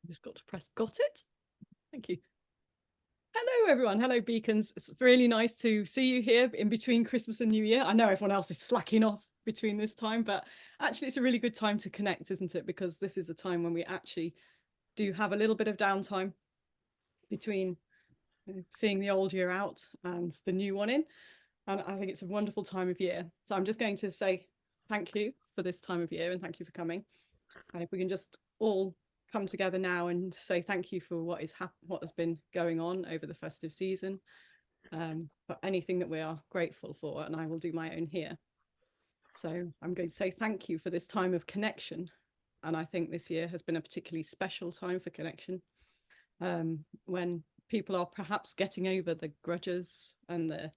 Just got to press got it. Thank you. Hello, everyone. Hello, Beacons. It's really nice to see you here in between Christmas and New Year. I know everyone else is slacking off between this time, but actually it's a really good time to connect, isn't it? Because this is a time when we actually do have a little bit of downtime between seeing the old year out and the new one in. And I think it's a wonderful time of year. So I'm just going to say thank you for this time of year and thank you for coming. And if we can just all come together now and say thank you for what has been going on over the festive season, for anything that we are grateful for, and I will do my own here. So I'm going to say thank you for this time of connection, and I think this year has been a particularly special time for connection, when people are perhaps getting over the grudges and the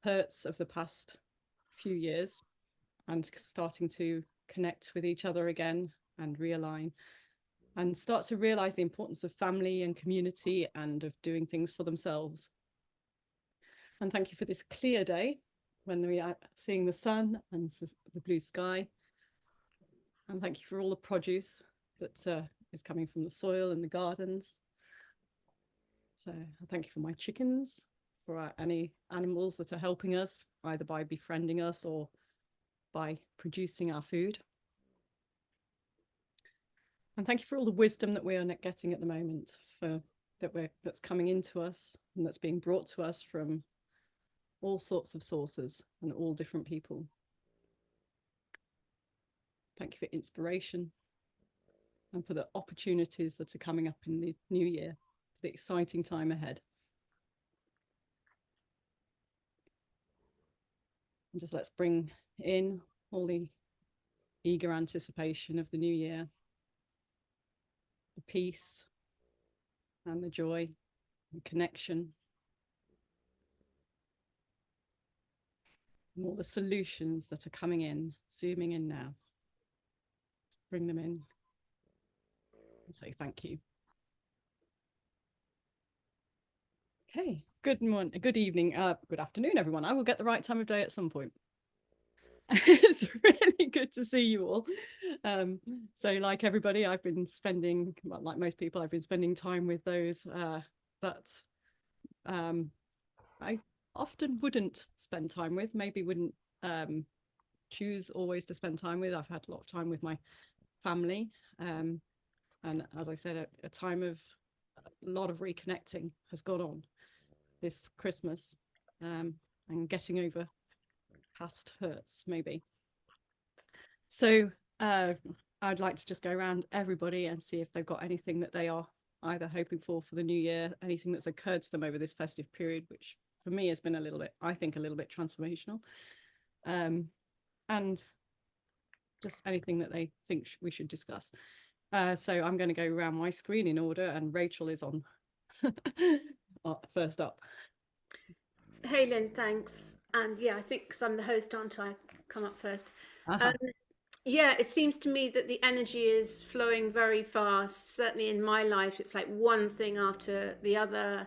hurts of the past few years and starting to connect with each other again and realign and start to realize the importance of family and community and of doing things for themselves. And thank you for this clear day when we are seeing the sun and the blue sky. And thank you for all the produce that is coming from the soil and the gardens. So thank you for my chickens, for any animals that are helping us, either by befriending us or by producing our food. And thank you for all the wisdom that we are getting at the moment, that's coming into us and that's being brought to us from all sorts of sources and all different people. Thank you for inspiration and for the opportunities that are coming up in the new year, for the exciting time ahead. And just let's bring in all the eager anticipation of the new year, the peace and the joy, the connection, and all the solutions that are coming in, zooming in now. Let's bring them in and say thank you. Okay, good morning, good evening, good afternoon, everyone. I will get the right time of day at some point. It's really good to see you all. So like everybody, I've been spending, well, like most people, I've been spending time with those that I often wouldn't spend time with, maybe wouldn't choose always to spend time with. I've had a lot of time with my family. And as I said, a time of a lot of reconnecting has gone on this Christmas, and getting over past hurts, maybe. So I'd like to just go around everybody and see if they've got anything that they are either hoping for the new year, anything that's occurred to them over this festive period, which for me has been a little bit, I think, a little bit transformational, and just anything that they think we should discuss. So I'm going to go around my screen in order, and Rachel is on first up. Hey Lynn, thanks. And yeah, I think because I'm the host, aren't I? Come up first. Yeah, it seems to me that the energy is flowing very fast. Certainly in my life, it's like one thing after the other.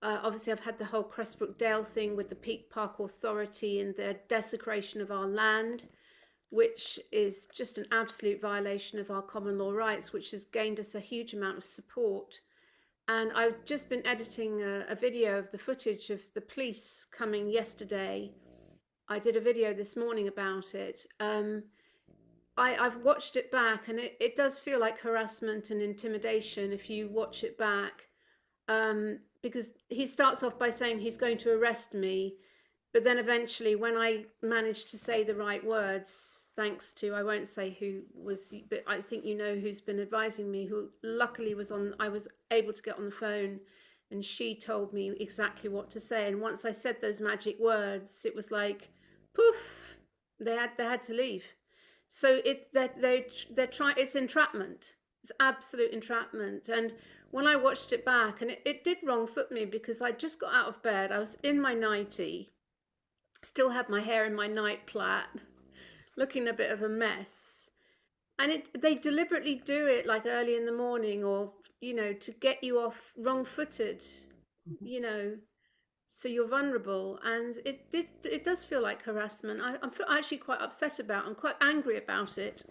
Obviously, I've had the whole Crestbrook Dale thing with the Peak Park Authority and their desecration of our land, which is just an absolute violation of our common law rights, which has gained us a huge amount of support. And I've just been editing a video of the footage of the police coming yesterday. I did a video this morning about it. I've watched it back, and it does feel like harassment and intimidation if you watch it back, because he starts off by saying he's going to arrest me, but then eventually when I managed to say the right words, thanks to, I won't say who was, but I think you know who's been advising me, who luckily I was able to get on the phone, and she told me exactly what to say. And once I said those magic words, it was like poof, they had to leave. So they're trying, it's entrapment. It's absolute entrapment. And when I watched it back, and it did wrong foot me, because I just got out of bed, I was in my nightie, still had my hair in my night plait, looking a bit of a mess. And they deliberately do it like early in the morning, or to get you off wrong-footed, you know so you're vulnerable. And it does feel like harassment. I'm actually quite upset about, I'm quite angry about it,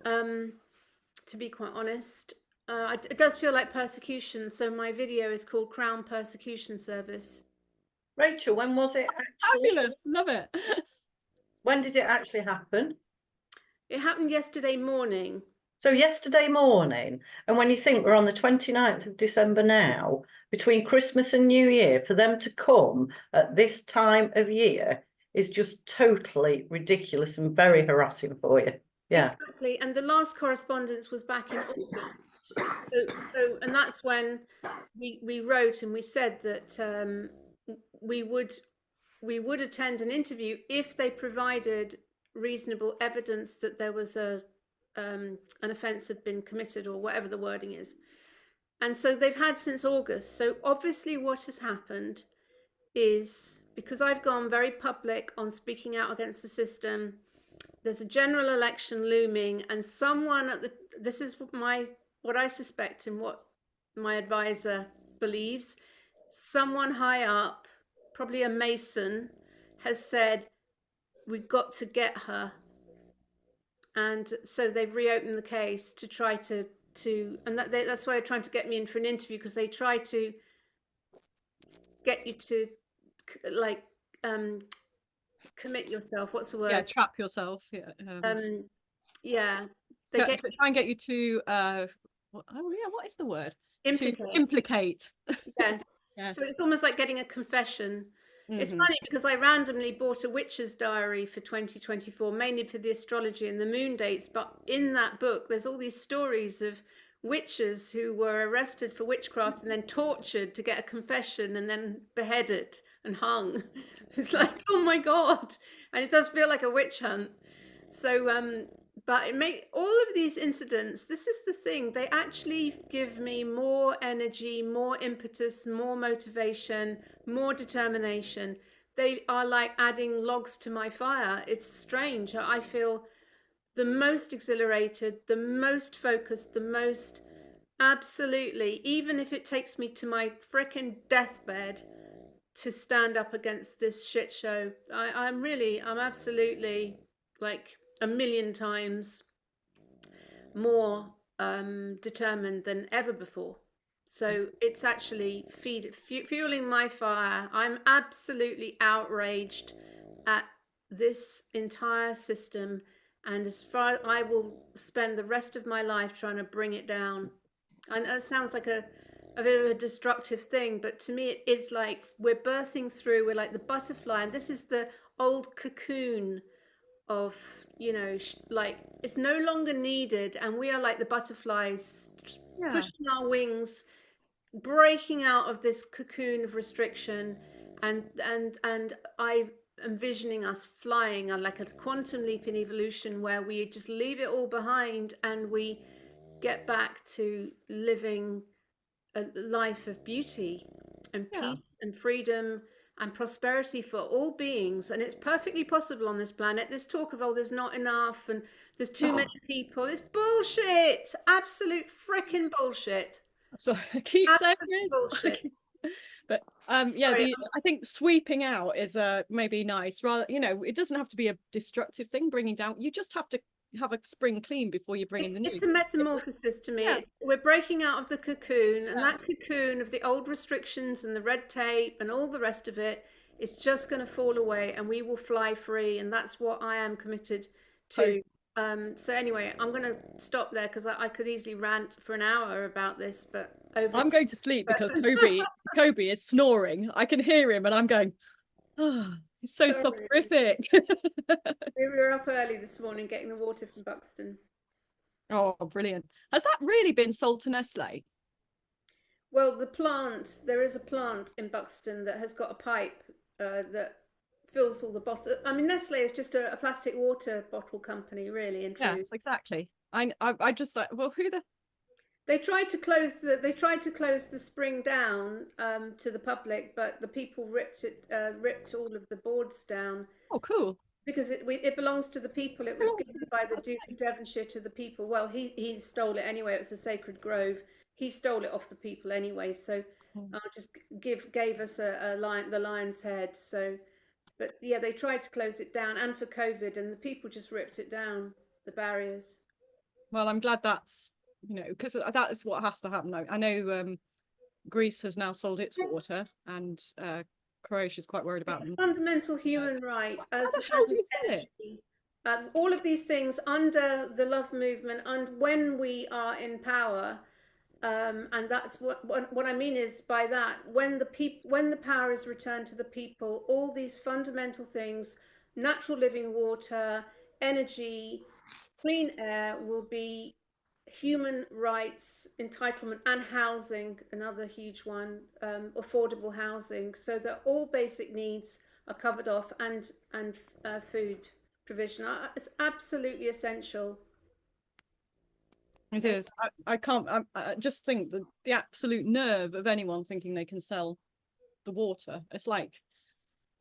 to be quite honest. It does feel like persecution. So my video is called Crown Persecution Service. Rachel, when was it actually? Fabulous, love it. When did it actually happen? It happened yesterday morning. So yesterday morning, and when you think we're on the 29th of December now, between Christmas and New Year, for them to come at this time of year is just totally ridiculous and very harassing for you. Yeah. Exactly. And the last correspondence was back in August. And that's when we wrote and we said that we would attend an interview if they provided reasonable evidence that there was an offence had been committed, or whatever the wording is. And so they've had since August. So obviously what has happened is, because I've gone very public on speaking out against the system, there's a general election looming, and someone at this is what I suspect and what my advisor believes, someone high up, probably a Mason, has said, we've got to get her. And so they've reopened the case to try to and that's why they're trying to get me in for an interview, because they try to get you to like commit yourself. What's the word? Yeah, trap yourself. Yeah. Yeah. Try and get you to what is the word? Implicate. To implicate. Yes. Yes. So it's almost like getting a confession. It's funny because I randomly bought a witch's diary for 2024, mainly for the astrology and the moon dates. But in that book, there's all these stories of witches who were arrested for witchcraft and then tortured to get a confession and then beheaded and hung. It's like, oh my God. And it does feel like a witch hunt. So, but it may, all of these incidents, this is the thing, they actually give me more energy, more impetus, more motivation, more determination. They are like adding logs to my fire. It's strange. I feel the most exhilarated, the most focused, the most absolutely, even if it takes me to my frickin' deathbed to stand up against this shit show. I'm absolutely like a million times more determined than ever before. So it's actually fueling my fire. I'm absolutely outraged at this entire system, and as far I will spend the rest of my life trying to bring it down. And that sounds like a bit of a destructive thing, but to me it is like we're birthing through, we're like the butterfly, and this is the old cocoon of, you know, like it's no longer needed, and we are like the butterflies pushing our wings, breaking out of this cocoon of restriction, and I envisioning us flying on like a quantum leap in evolution, where we just leave it all behind and we get back to living a life of beauty and peace and freedom and prosperity for all beings. And it's perfectly possible on this planet. This talk of, oh, there's not enough and there's too many people, it's bullshit. Absolute freaking bullshit. So I keep saying bullshit. But I think sweeping out is maybe nice. Rather, you know, it doesn't have to be a destructive thing, bringing down. You just have to have a spring clean before you bring in the new. It's a metamorphosis to me. We're breaking out of the cocoon, and that cocoon of the old restrictions and the red tape and all the rest of it is just going to fall away, and we will fly free. And that's what I am committed to. So anyway, I'm going to stop there because I could easily rant for an hour about this, but I'm going to sleep because Kobe is snoring. I can hear him, and I'm going, oh, it's so soporific. We were up early this morning getting the water from Buxton. Oh, brilliant. Has that really been sold to Nestle? Well, there is a plant in Buxton that has got a pipe that fills all the bottles. I mean, Nestle is just a plastic water bottle company, really, in truth. Yes, exactly. I just thought, well, They tried to close the spring down to the public, but the people ripped all of the boards down. Oh, cool. Because it belongs to the people. It was given by the Duke of Devonshire to the people. Well, he stole it anyway. It was a sacred grove. He stole it off the people anyway. So just gave us the lion's head. So, but yeah, they tried to close it down, and for COVID, and the people just ripped it down, the barriers. Well, I'm glad that's you know, because that is what has to happen. I know Greece has now sold its water, and Croatia is quite worried It's about a them. fundamental human right, How as the hell do is you sell it? energy. All of these things under the love movement, and when we are in power, and that's what I mean is by that, when the power is returned to the people, all these fundamental things, natural living water, energy, clean air, will be human rights, entitlement, and housing, another huge one, affordable housing, so that all basic needs are covered off, and food provision. It's absolutely essential. It is. I can't. I just think that the absolute nerve of anyone thinking they can sell the water. It's like,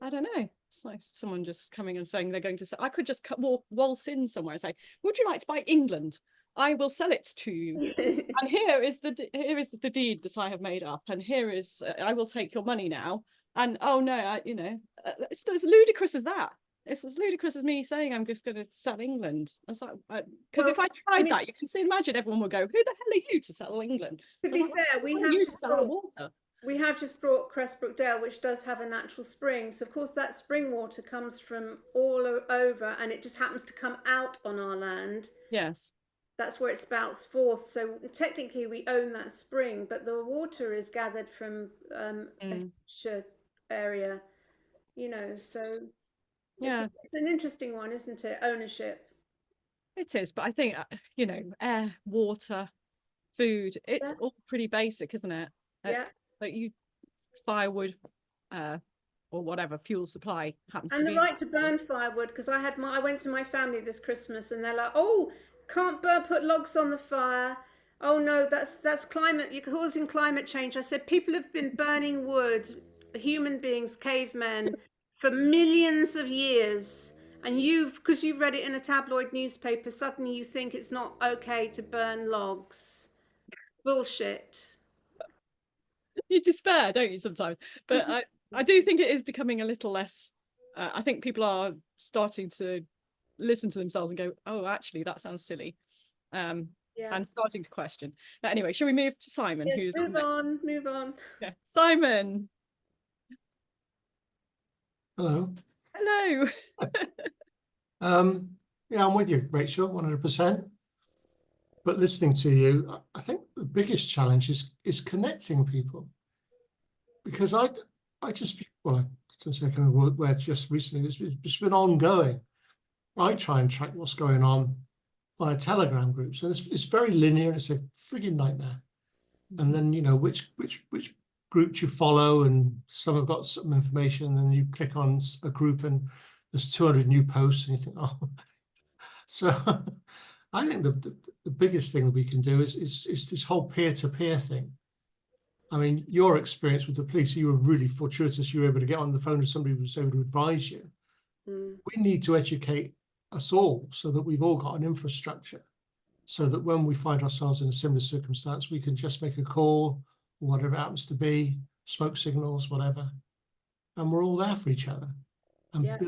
I don't know. It's like someone just coming and saying they're going to sell. I could just waltz in somewhere and say, "Would you like to buy England? I will sell it to you. And here is the deed that I have made up, and here is I will take your money now." And oh no, you know, it's as ludicrous as that. It's as ludicrous as me saying I'm just going to sell England. It's like, because if I tried that, you can see, imagine everyone will go, "Who the hell are you to sell England?" To be fair, we have just brought Cressbrook Dale, which does have a natural spring. So of course that spring water comes from all over, and it just happens to come out on our land. Yes. That's where it spouts forth. So technically we own that spring, but the water is gathered from a area, you know, so yeah, it's an interesting one, isn't it? Ownership. It is, but I think, you know, air, water, food, it's all pretty basic, isn't it? Yeah. Like firewood, or whatever fuel supply happens to be. And the right to burn firewood, because I went to my family this Christmas, and they're like, "Oh, can't put logs on the fire. Oh no, that's climate. You're causing climate change." I said, people have been burning wood, human beings, cavemen, for millions of years, and because you've read it in a tabloid newspaper, suddenly you think it's not okay to burn logs. Bullshit. You despair, don't you, sometimes? But I do think it is becoming a little less. I think people are starting to listen to themselves and go, "Oh, actually, that sounds silly," and starting to question. But anyway, shall we move to Simon? Yes, who's move on. Yeah, Simon. Hello. Hello. Yeah, I'm with you, Rachel, 100%. But listening to you, I think the biggest challenge is connecting people, because I just where just recently it's been ongoing. I try and track what's going on via Telegram groups, and it's very linear. It's a frigging nightmare. And then, you know, which group you follow, and some have got some information, and then you click on a group and there's 200 new posts, and you think, oh. So I think the biggest thing that we can do is this whole peer-to-peer thing. I mean, your experience with the police, you were really fortuitous. You were able to get on the phone to somebody who was able to advise you. We need to educate us all so that we've all got an infrastructure, so that when we find ourselves in a similar circumstance, we can just make a call, or whatever it happens to be, smoke signals, whatever, and we're all there for each other, and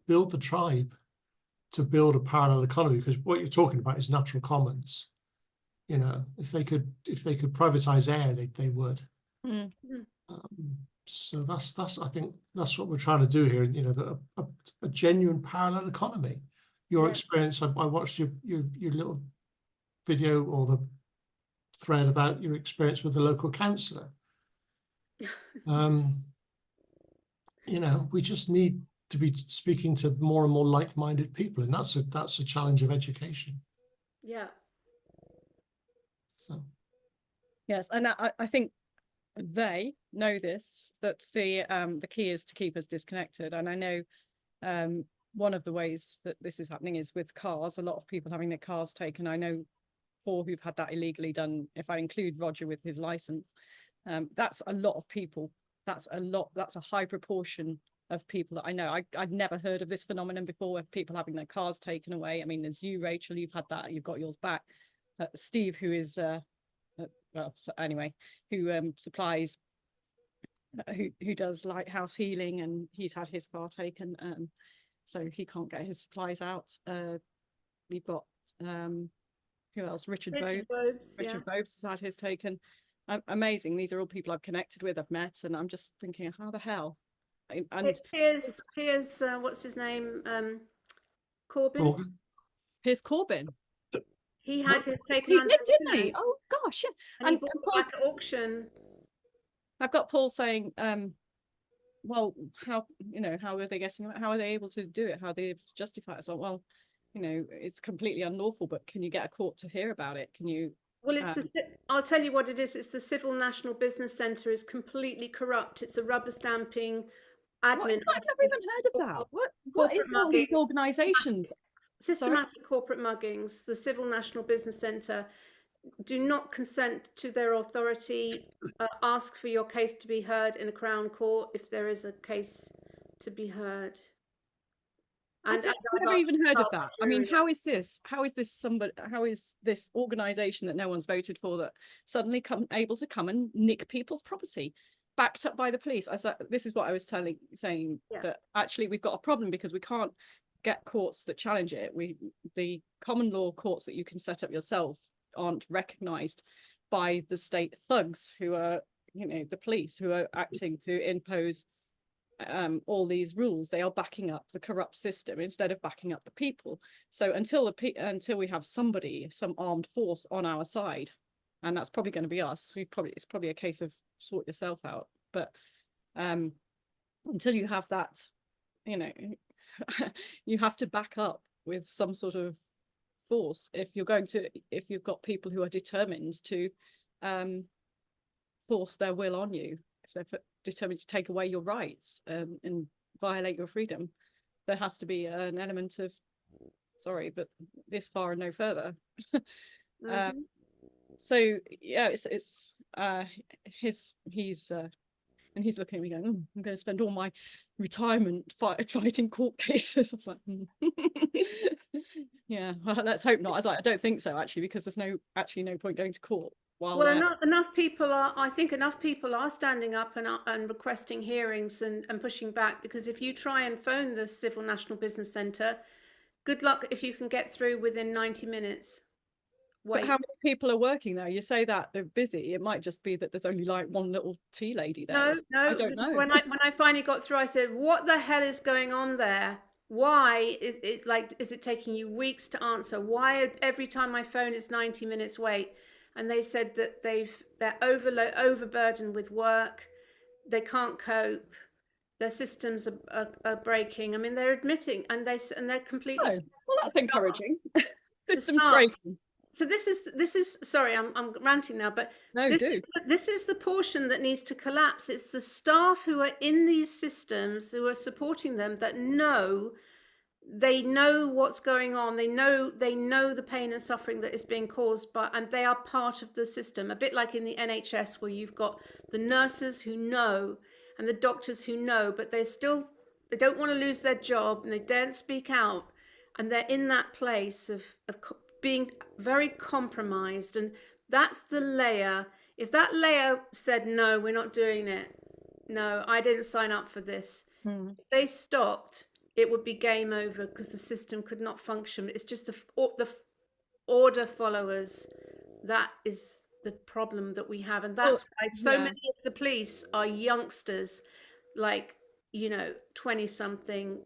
build the tribe to build a parallel economy. Because what you're talking about is natural commons. You know, if they could privatize air, they would. So that's I think that's what we're trying to do here. You know, a genuine parallel economy. Your experience. I watched your little video or the thread about your experience with the local councillor. You know, we just need to be speaking to more and more like-minded people, and that's a challenge of education. Yeah. So. Yes, and I think they know this, that the key is to keep us disconnected. And I know one of the ways that this is happening is with cars. A lot of people having their cars taken. I know 4 who've had that illegally done. If I include Roger with his license, that's a lot of people. That's a high proportion of people that I know. I'd never heard of this phenomenon before, of people having their cars taken away. I mean, there's you, Rachel, you've had that, you've got yours back. Steve, who is well, so anyway, who supplies, who does lighthouse healing, and he's had his car taken, so he can't get his supplies out. We've got who else? Richard Richard Bobes. Bobes, Richard Bobes has had his taken. Amazing. These are all people I've connected with, I've met, and I'm just thinking, how the hell? And Piers, what's his name? Corbyn. Morgan? Piers Corbyn. He had his Yes, taken he under did, didn't he? witness, Oh gosh, yeah. and he And bought it Paul's, back at auction. I've got Paul saying, well, how are they getting? How are they able to do it? How are they able to justify it? So, well, it's completely unlawful, but can you get a court to hear about it? Can you? Well, I'll tell you what it is. It's the Civil National Business Centre is completely corrupt. It's a rubber stamping admin. I've never even heard of that. What is all these organisations? Systematic corporate muggings. The Civil National Business Centre do not consent to their authority. Ask for your case to be heard in a Crown Court if there is a case to be heard. I've never even heard of that. I mean, how is this organisation that no one's voted for that suddenly able to come and nick people's property, backed up by the police? This is what I was saying that actually we've got a problem because we can't get courts that challenge it. The common law courts that you can set up yourself aren't recognised by the state thugs who are, the police who are acting to impose all these rules. They are backing up the corrupt system instead of backing up the people. So until we have some armed force on our side, and that's probably going to be us, it's probably a case of sort yourself out. But until you have that, you have to back up with some sort of force if you've got people who are determined to force their will on you, if they're determined to take away your rights and violate your freedom. There has to be an element of sorry, but this far and no further. So yeah, he's looking at me going, I'm going to spend all my retirement fighting court cases. I was like, yeah, well, let's hope not. I was like, I don't think so, actually, because there's no point going to court. Enough people are standing up and requesting hearings and pushing back, because if you try and phone the Civil National Business Centre, good luck if you can get through within 90 minutes. But how many people are working there? You say that they're busy. It might just be that there's only like one little tea lady there. No, I don't know. When I finally got through, I said, "What the hell is going on there? Why is it taking you weeks to answer? Why every time my phone is 90 minutes wait?" And they said that they're overburdened with work. They can't cope. Their systems are breaking. I mean, they're admitting, and they're completely. Oh, well, that's encouraging. Systems breaking. So this is sorry, I'm ranting now, but no, this is the portion that needs to collapse. It's the staff who are in these systems, who are supporting them, that they know what's going on. They know the pain and suffering that is being caused by, and they are part of the system. A bit like in the NHS, where you've got the nurses who know and the doctors who know, but they don't want to lose their job and they daren't speak out, and they're in that place of being very compromised. And that's the layer. If that layer said, no, we're not doing it, no, I didn't sign up for this, if they stopped, it would be game over, because the system could not function. It's just the order followers that is the problem that we have. And that's why so many of the police are youngsters, like 20 something,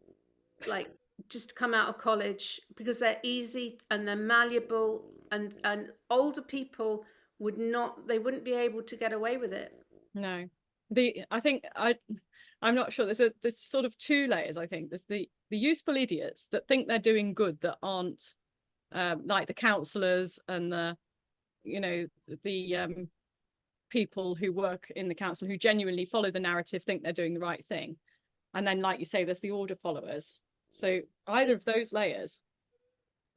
like just come out of college, because they're easy and they're malleable, and older people wouldn't be able to get away with it. No, I'm not sure. There's sort of two layers. I think there's the useful idiots that think they're doing good, that aren't like the councillors and the people who work in the council who genuinely follow the narrative, think they're doing the right thing. And then, like you say, there's the order followers. So either of those layers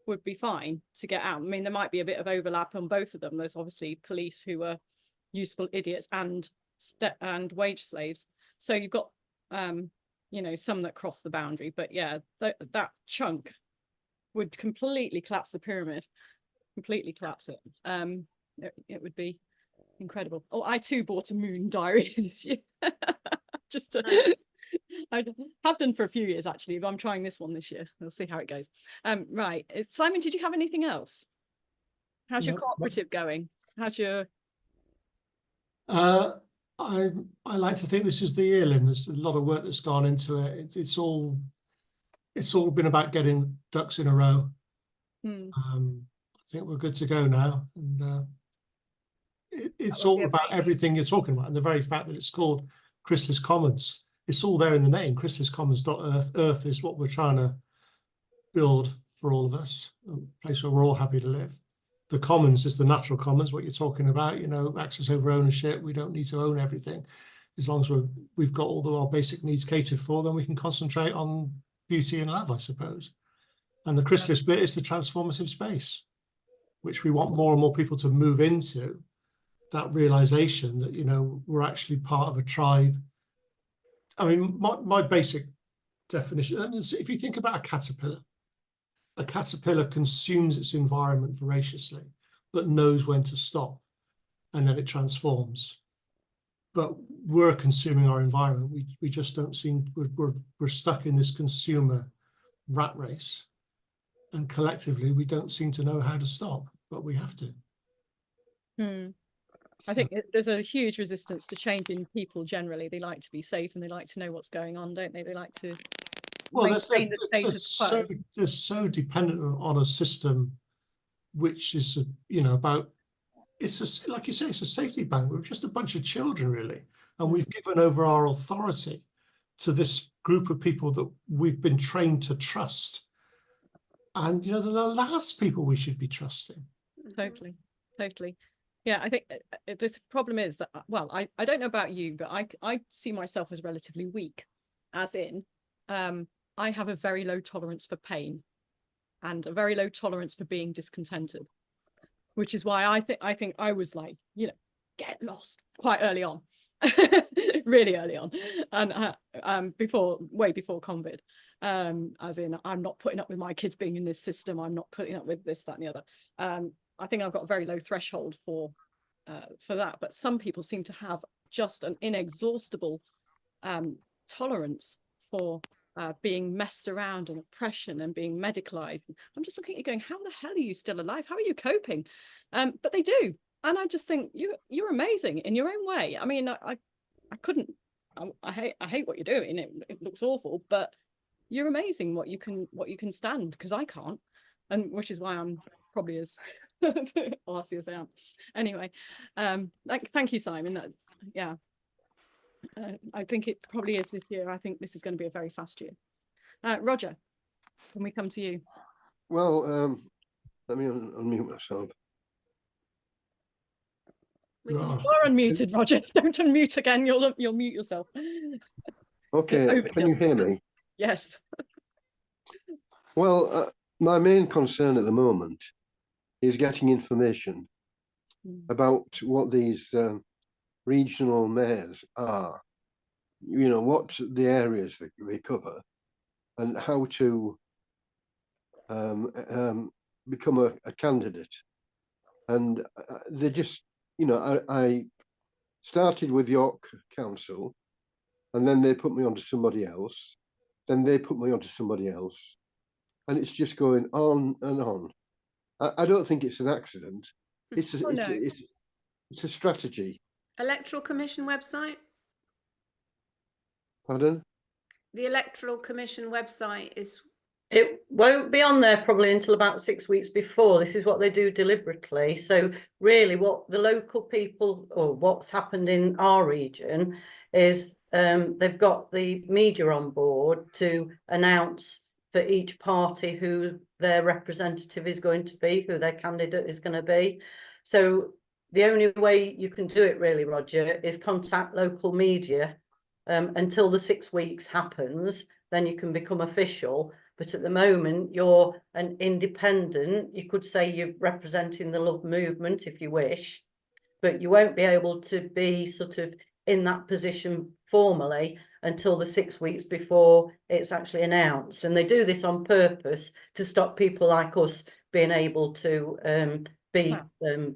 would be fine to get out. I mean, there might be a bit of overlap on both of them. There's obviously police who are useful idiots and wage slaves. So you've got some that cross the boundary. But yeah, that chunk would completely collapse the pyramid, completely collapse it. It would be incredible. Oh, I too bought a moon diary this year. I have done for a few years, actually, but I'm trying this one this year. We'll see how it goes. Right. Simon, did you have anything else? How's your Yep. cooperative going? How's your I like to think this is the year, Lynn. There's a lot of work that's gone into it. It's all been about getting ducks in a row. I think we're good to go now, and it's all about everything you're talking about, and the very fact that it's called Chrysalis Commons. It's all there in the name. ChrysalisCommons.earth. Earth is what we're trying to build for all of us, a place where we're all happy to live. The commons is the natural commons, what you're talking about, you know, access over ownership. We don't need to own everything. As long as we've got all our basic needs catered for, then we can concentrate on beauty and love, I suppose. And the chrysalis bit is the transformative space, which we want more and more people to move into, that realization that, you know, we're actually part of a tribe. I mean, my basic definition, and if you think about a caterpillar consumes its environment voraciously, but knows when to stop, and then it transforms. But we're consuming our environment. We just don't seem, we're stuck in this consumer rat race. And collectively, we don't seem to know how to stop, but we have to. I think there's a huge resistance to change in people generally. They like to be safe and they like to know what's going on, don't they? They like to maintain the status quo. They're so dependent on a system which is, you know, about, it's like you say, it's a safety bank. We're just a bunch of children, really. And we've given over our authority to this group of people that we've been trained to trust. And, you know, they're the last people we should be trusting. Totally. Yeah, I think the problem is that, well, I don't know about you, but I see myself as relatively weak, as in, I have a very low tolerance for pain and a very low tolerance for being discontented, which is why I think I was like, you know, get lost quite early on, really early on, and way before COVID, as in, I'm not putting up with my kids being in this system. I'm not putting up with this, that, and the other. I think I've got a very low threshold for that, but some people seem to have just an inexhaustible tolerance for being messed around and oppression and being medicalized. I'm just looking at you going, how the hell are you still alive? How are you coping? But they do, and I just think you're amazing in your own way. I mean, I couldn't. I hate what you're doing. It looks awful, but you're amazing what you can stand, because I can't, and which is why I'm probably as arsy as I am. Anyway, thank you, Simon. That's, yeah, I think it probably is this year. I think this is going to be a very fast year. Roger, can we come to you? Well, let me unmute myself. You're unmuted, Roger. Don't unmute again. You'll mute yourself. Okay, can you hear me? Yes. Well, my main concern at the moment is getting information about what these regional mayors are, you know, what the areas that they cover and how to become a candidate. And they just, you know, I started with York Council, and then they put me onto somebody else, then they put me onto somebody else, and it's just going on and on. I don't think it's an accident. It's a strategy. Electoral Commission website? Pardon? The Electoral Commission website is... It won't be on there probably until about 6 weeks before. This is what they do deliberately. So really what the local people, or what's happened in our region, is they've got the media on board to announce for each party who their representative is going to be, who their candidate is going to be. So the only way you can do it really, Roger, is contact local media until the 6 weeks happens. Then you can become official. But at the moment, you're an independent. You could say you're representing the Love movement if you wish, but you won't be able to be sort of in that position formally until the 6 weeks before it's actually announced. And they do this on purpose to stop people like us being able to be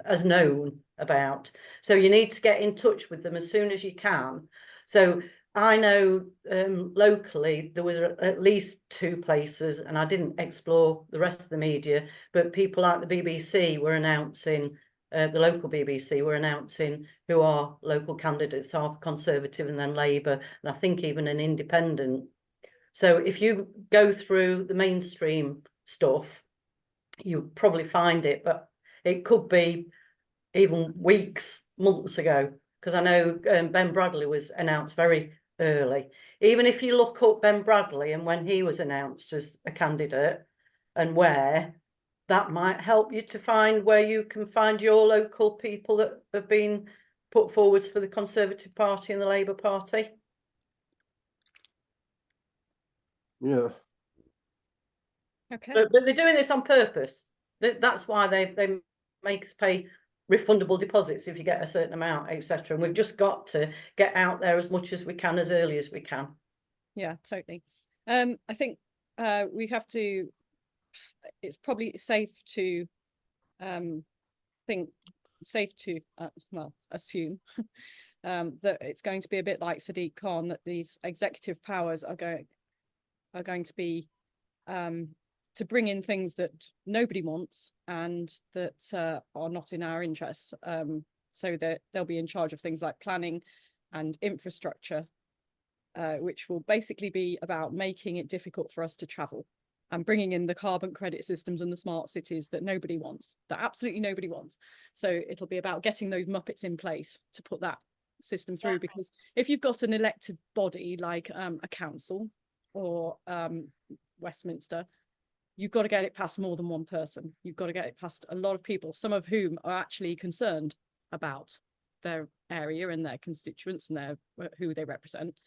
as known about. So you need to get in touch with them as soon as you can. So I know locally there were at least 2 places, and I didn't explore the rest of the media, but people like the BBC were announcing, the local BBC were announcing who our local candidates are for Conservative and then Labour, and I think even an independent. So if you go through the mainstream stuff, you'll probably find it, but it could be even weeks, months ago, because I know Ben Bradley was announced very early. Even if you look up Ben Bradley and when he was announced as a candidate and where, that might help you to find where you can find your local people that have been put forwards for the Conservative Party and the Labour Party. Yeah. Okay. But they're doing this on purpose. That's why they make us pay refundable deposits if you get a certain amount, etc. And we've just got to get out there as much as we can, as early as we can. Yeah, totally. I think we have to, it's probably safe to well, assume that it's going to be a bit like Sadiq Khan, that these executive powers are going to be to bring in things that nobody wants and that are not in our interests, so that they'll be in charge of things like planning and infrastructure, which will basically be about making it difficult for us to travel and bringing in the carbon credit systems and the smart cities that nobody wants, that absolutely nobody wants. So it'll be about getting those Muppets in place to put that system through, Yeah. because if you've got an elected body like a council or Westminster, you've got to get it past more than one person. You've got to get it past a lot of people, some of whom are actually concerned about their area and their constituents and who they represent.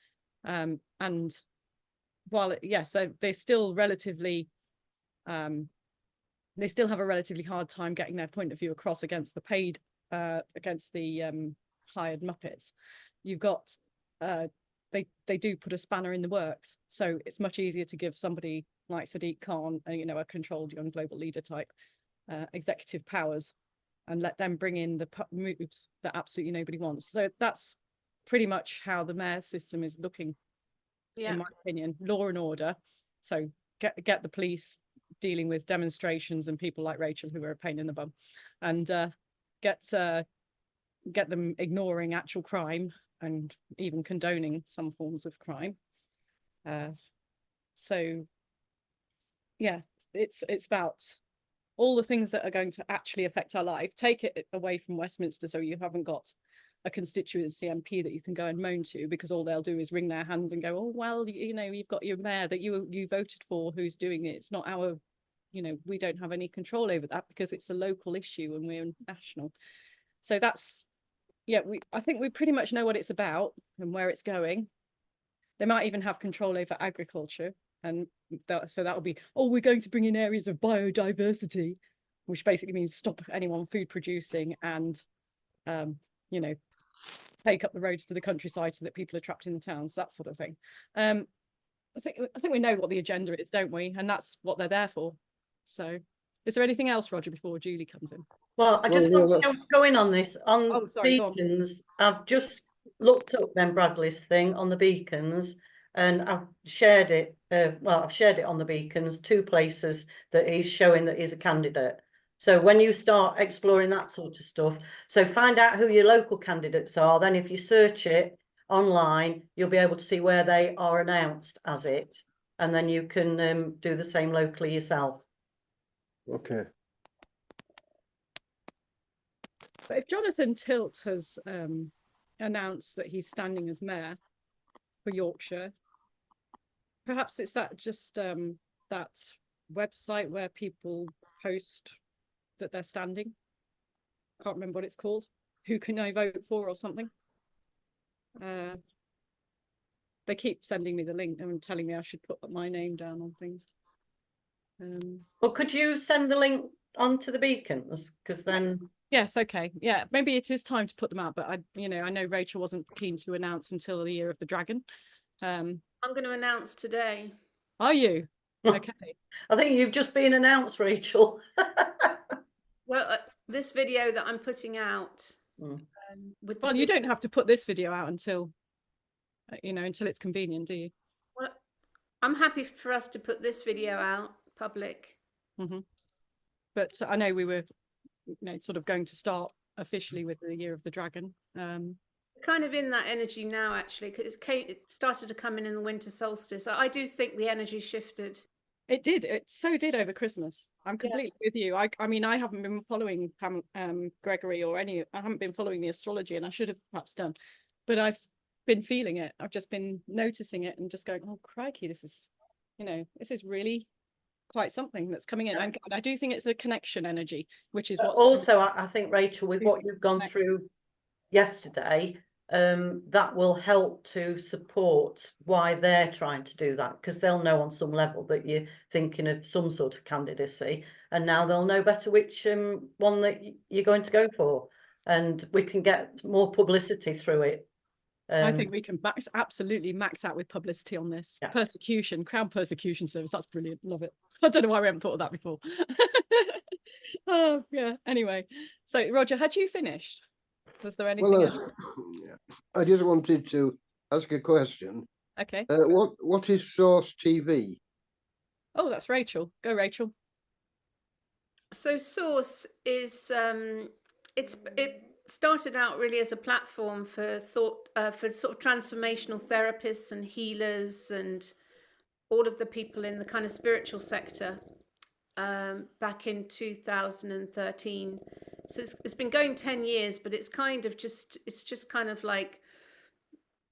And while yes, they're still relatively, they still have a relatively hard time getting their point of view across against the paid, against the hired Muppets. You've got, they do put a spanner in the works, so it's much easier to give somebody like Sadiq Khan, a controlled young global leader type, executive powers, and let them bring in the moves that absolutely nobody wants. So that's pretty much how the mayor system is looking, in my opinion. Law and order. So get the police dealing with demonstrations and people like Rachel who are a pain in the bum, and get them ignoring actual crime and even condoning some forms of crime. So yeah, it's about all the things that are going to actually affect our life. Take it away from Westminster, so you haven't got a constituency MP that you can go and moan to, because all they'll do is wring their hands and go, oh well, you've got your mayor that you voted for who's doing it. It's not our, we don't have any control over that because it's a local issue and we're national. So that's, yeah, I think we pretty much know what it's about and where it's going. They might even have control over agriculture, and so that'll be, oh, we're going to bring in areas of biodiversity, which basically means stop anyone food producing and take up the roads to the countryside so that people are trapped in the towns, that sort of thing. I think we know what the agenda is, don't we? And that's what they're there for. So is there anything else, Roger, before Julie comes in? Well, I just want to go in on this. On beacons, I've just looked up Ben Bradley's thing on the beacons, and I've shared it. I've shared it on the beacons, 2 places that he's showing that he's a candidate. So when you start exploring that sort of stuff, so find out who your local candidates are. Then if you search it online, you'll be able to see where they are announced as it, and then you can do the same locally yourself. Okay. But if Jonathan Tilt has announced that he's standing as mayor for Yorkshire, perhaps it's that website where people post that they're standing. Can't remember what it's called. Who can I vote for or something? They keep sending me the link and telling me I should put my name down on things. Well, could you send the link onto the beacons? Because then yes, okay, yeah, maybe it is time to put them out. But I know Rachel wasn't keen to announce until the Year of the Dragon. I'm going to announce today. Are you? Okay. I think you've just been announced, Rachel. Well, this video that I'm putting out. Well, you don't have to put this video out until you know, until it's convenient, do you? Well, I'm happy for us to put this video out public. But I know we were, you know, sort of going to start officially with the Year of the Dragon. Kind of in that energy now, actually, because it started to come in the winter solstice. I do think the energy shifted. It did. It so did over Christmas. I'm completely with you. I mean, I haven't been following Gregory or I haven't been following the astrology, and I should have perhaps done, but I've been feeling it. I've just been noticing it and just going, oh crikey, this is, you know, this is really quite something that's coming in. And I do think it's a connection energy, which is what also I think, Rachel, with what you've gone through yesterday, that will help to support why they're trying to do that, because they'll know on some level that you're thinking of some sort of candidacy, and now they'll know better which one that you're going to go for, and we can get more publicity through it. I think we can absolutely max out with publicity on this. Yeah. Persecution, Crown Persecution Service. That's brilliant. Love it. I don't know why we haven't thought of that before. Oh, yeah. Anyway, so Roger, had you finished? Was there anything else? I just wanted to ask a question. Okay. What is Source TV? Oh, that's Rachel. Go, Rachel. So Source is it started out really as a platform for thought for sort of transformational therapists and healers and all of the people in the kind of spiritual sector back in 2013. So it's been going 10 years, but it's kind of just kind of like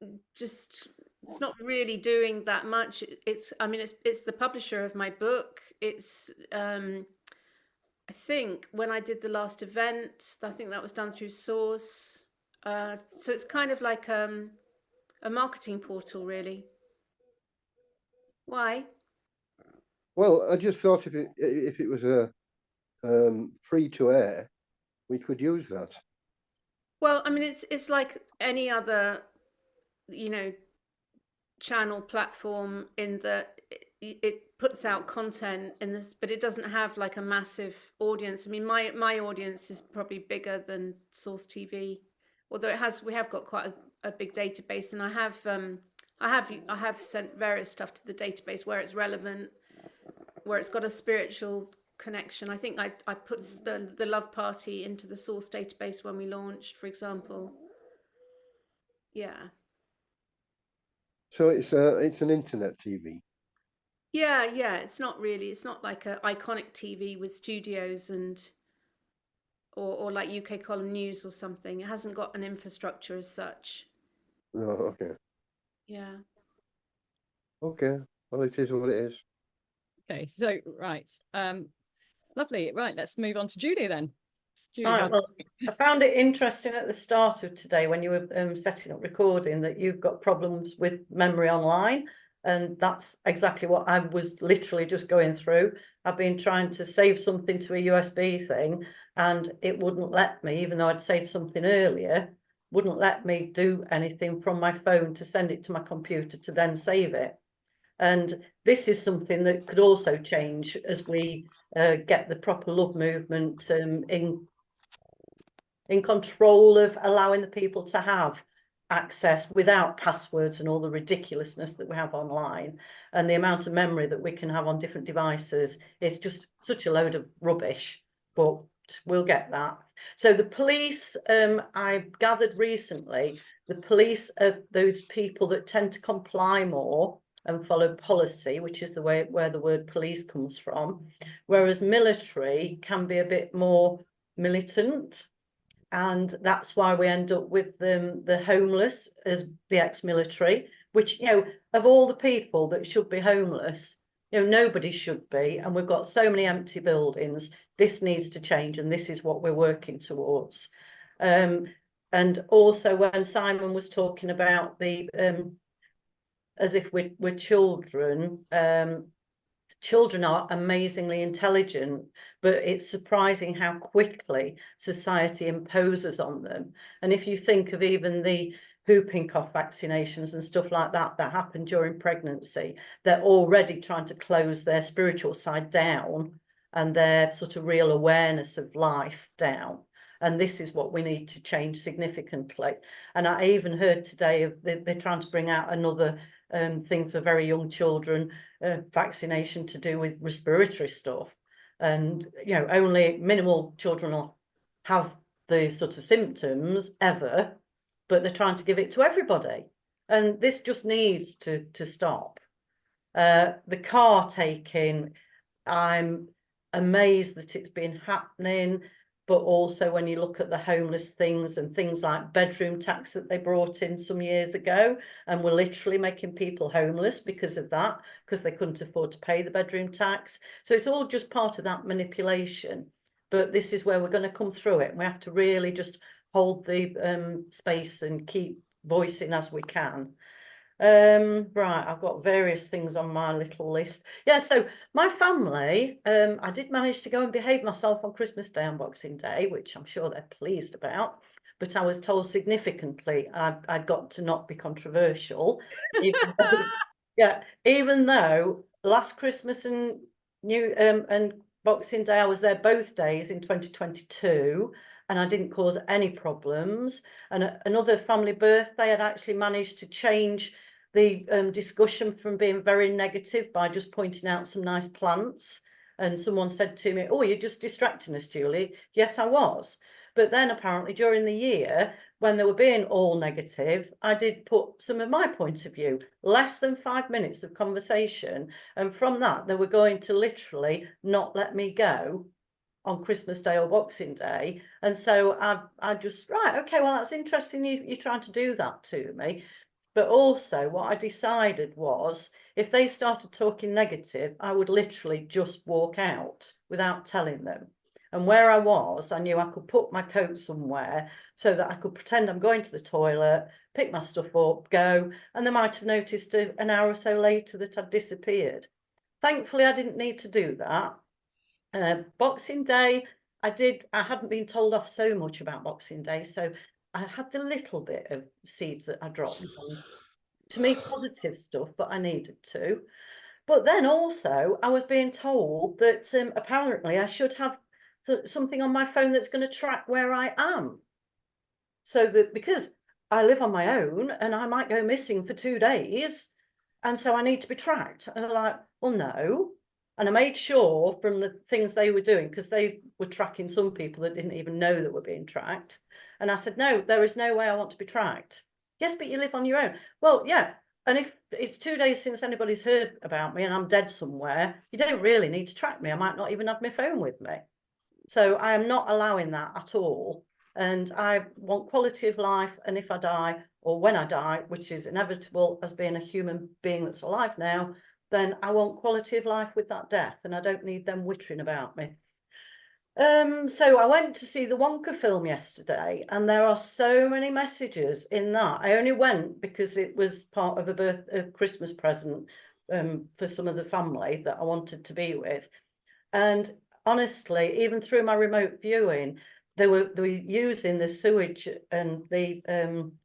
it's not really doing that much. I mean it's the publisher of my book. It's I think when I did the last event, I think that was done through Source. So it's kind of like a marketing portal, really. Why? Well, I just thought if it was a free to air, we could use that. Well, I mean, it's like any other, you know, channel platform in that it puts out content in this, but it doesn't have like a massive audience. I mean, my audience is probably bigger than Source TV, although we have got quite a big database, and I have sent various stuff to the database where it's relevant, where it's got a spiritual connection. I think I put the Love Party into the Source database when we launched, for example. Yeah. So it's an internet TV. Yeah. It's not like a iconic TV with studios or like UK Column News or something. It hasn't got an infrastructure as such. No, okay. Yeah. Okay. Well, it is what it is. Okay, so right. Lovely. Right, let's move on to Julie then. Julie, Right, well, I found it interesting at the start of today when you were setting up recording that you've got problems with memory online, and that's exactly what I was literally just going through. I've been trying to save something to a USB thing, and it wouldn't let me, even though I'd saved something earlier, wouldn't let me do anything from my phone to send it to my computer to then save it. And this is something that could also change as we get the proper love movement in control of allowing the people to have access without passwords and all the ridiculousness that we have online, and the amount of memory that we can have on different devices is just such a load of rubbish, but we'll get that. So the police, I gathered recently, the police are those people that tend to comply more and follow policy, which is the way where the word police comes from, whereas military can be a bit more militant. And that's why we end up with the homeless as the ex-military, which, you know, of all the people that should be homeless, you know, nobody should be. And we've got so many empty buildings. This needs to change, and this is what we're working towards. And also when Simon was talking about the as if we're children, children are amazingly intelligent, but it's surprising how quickly society imposes on them. And if you think of even the whooping cough vaccinations and stuff like that happened during pregnancy, they're already trying to close their spiritual side down and their sort of real awareness of life down. And this is what we need to change significantly. And I even heard today of they're trying to bring out another thing for very young children, vaccination to do with respiratory stuff. And, you know, only minimal children will have the sort of symptoms ever, but they're trying to give it to everybody. And this just needs to stop. The car taking, I'm amazed that it's been happening, but also when you look at the homeless things and things like bedroom tax that they brought in some years ago, and were literally making people homeless because of that, because they couldn't afford to pay the bedroom tax. So it's all just part of that manipulation. But this is where we're going to come through it. We have to really just hold the space and keep voicing as we can. Right, I've got various things on my little list. Yeah, so my family, I did manage to go and behave myself on Christmas Day and Boxing Day, which I'm sure they're pleased about. But I was told significantly I'd got to not be controversial. Even though last Christmas and and Boxing Day, I was there both days in 2022. And I didn't cause any problems. And another family birthday, I'd actually managed to change the discussion from being very negative by just pointing out some nice plants. And someone said to me, "Oh, you're just distracting us, Julie." Yes, I was. But then apparently during the year, when they were being all negative, I did put some of my point of view, less than 5 minutes of conversation. And from that, they were going to literally not let me go on Christmas Day or Boxing Day. And so I just, right, okay, well, that's interesting. You're trying to do that to me. But also what I decided was if they started talking negative, I would literally just walk out without telling them. And where I was, I knew I could put my coat somewhere so that I could pretend I'm going to the toilet, pick my stuff up, go, and they might have noticed an hour or so later that I'd disappeared. Thankfully, I didn't need to do that. Boxing Day, I hadn't been told off so much about Boxing Day, so I had the little bit of seeds that I dropped on, to me, positive stuff, but I needed to. But then also I was being told that apparently I should have something on my phone that's going to track where I am. So that because I live on my own and I might go missing for 2 days, and so I need to be tracked. And I'm like, well, no. And I made sure from the things they were doing, because they were tracking some people that didn't even know that were being tracked. And I said, no, there is no way I want to be tracked. Yes, but you live on your own. Well, yeah. And if it's 2 days since anybody's heard about me and I'm dead somewhere, you don't really need to track me. I might not even have my phone with me. So I am not allowing that at all. And I want quality of life. And if I die, or when I die, which is inevitable as being a human being that's alive now, then I want quality of life with that death, and I don't need them whittering about me. So I went to see the Wonka film yesterday, and there are so many messages in that. I only went because it was part of a Christmas present for some of the family that I wanted to be with. And honestly, even through my remote viewing, they were using the sewage and the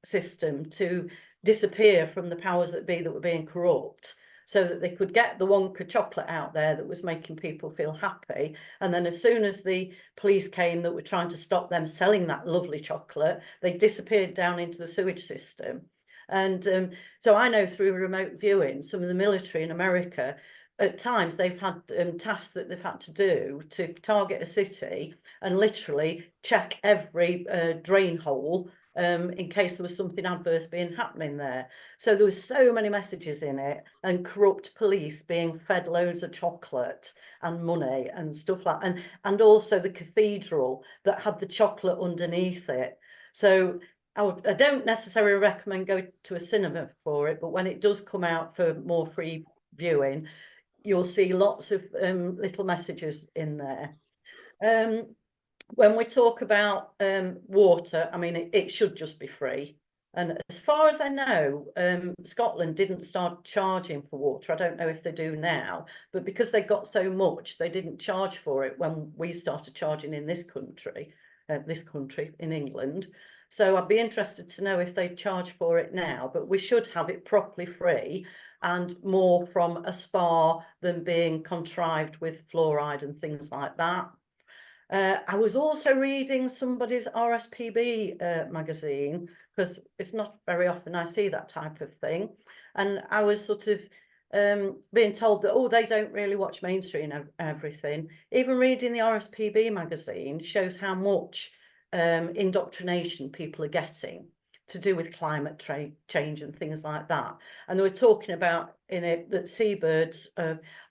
system to disappear from the powers that be that were being corrupt, so that they could get the Wonka chocolate out there that was making people feel happy. And then as soon as the police came that were trying to stop them selling that lovely chocolate, they disappeared down into the sewage system. And so I know through remote viewing, some of the military in America, at times they've had tasks that they've had to do to target a city and literally check every drain hole in case there was something adverse happening there. So there was so many messages in it, and corrupt police being fed loads of chocolate and money and stuff like that, and also the cathedral that had the chocolate underneath it. So I don't necessarily recommend going to a cinema for it, but when it does come out for more free viewing, you'll see lots of little messages in there. When we talk about water, I mean, it should just be free. And as far as I know, Scotland didn't start charging for water. I don't know if they do now, but because they got so much, they didn't charge for it when we started charging in this country in England. So I'd be interested to know if they charge for it now, but we should have it properly free and more from a spa than being contrived with fluoride and things like that. I was also reading somebody's RSPB magazine, because it's not very often I see that type of thing. And I was sort of being told that, oh, they don't really watch mainstream everything. Even reading the RSPB magazine shows how much indoctrination people are getting to do with climate change and things like that. And they were talking about in it that seabirds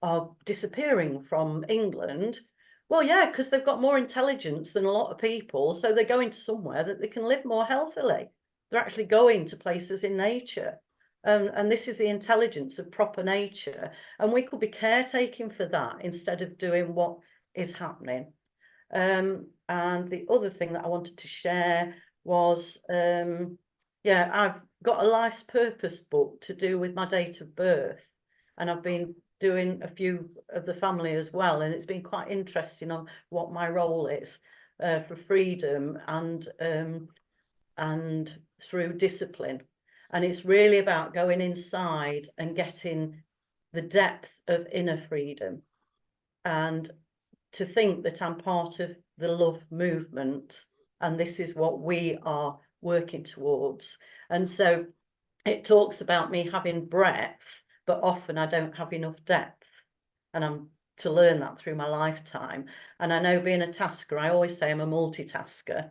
are disappearing from England. Well, yeah, because they've got more intelligence than a lot of people, so they're going to somewhere that they can live more healthily. They're actually going to places in nature. And this is the intelligence of proper nature. And we could be caretaking for that instead of doing what is happening. And the other thing that I wanted to share was, yeah, I've got a life's purpose book to do with my date of birth. And I've been doing a few of the family as well. And it's been quite interesting on what my role is for freedom and through discipline. And it's really about going inside and getting the depth of inner freedom. And to think that I'm part of the love movement, and this is what we are working towards. And so it talks about me having breadth, but often I don't have enough depth. And I'm to learn that through my lifetime. And I know being a tasker, I always say I'm a multitasker.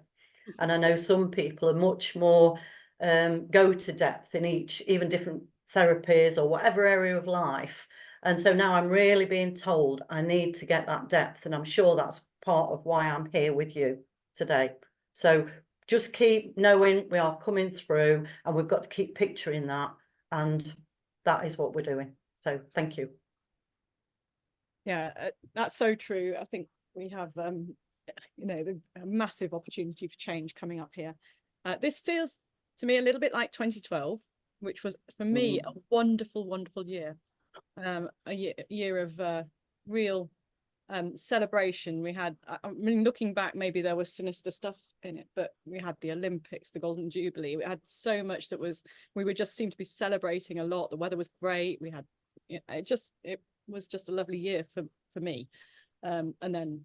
And I know some people are much more go to depth in each, even different therapies or whatever area of life. And so now I'm really being told I need to get that depth. And I'm sure that's part of why I'm here with you today. So just keep knowing we are coming through, and we've got to keep picturing that. And that is what we're doing. So thank you. Yeah, that's so true. I think we have, you know, a massive opportunity for change coming up here. This feels to me a little bit like 2012, which was for me a wonderful, wonderful year. A year of real celebration. We had, I mean, looking back, maybe there was sinister stuff in it, but we had the Olympics, the Golden Jubilee. We had so much that was, we would just seem to be celebrating a lot. The weather was great. We had, you know, it was just a lovely year for me. And then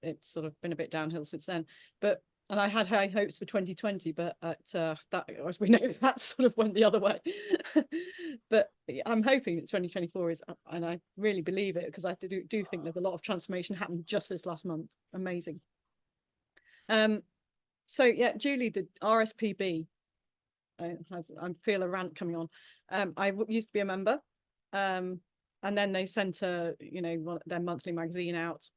it's sort of been a bit downhill since then. But and I had high hopes for 2020, but that, as we know, that sort of went the other way. But I'm hoping that 2024 is, and I really believe it, because I do think there's a lot of transformation happened just this last month. Amazing. So yeah, Julie, the RSPB, I feel a rant coming on. I used to be a member, and then they sent their monthly magazine out,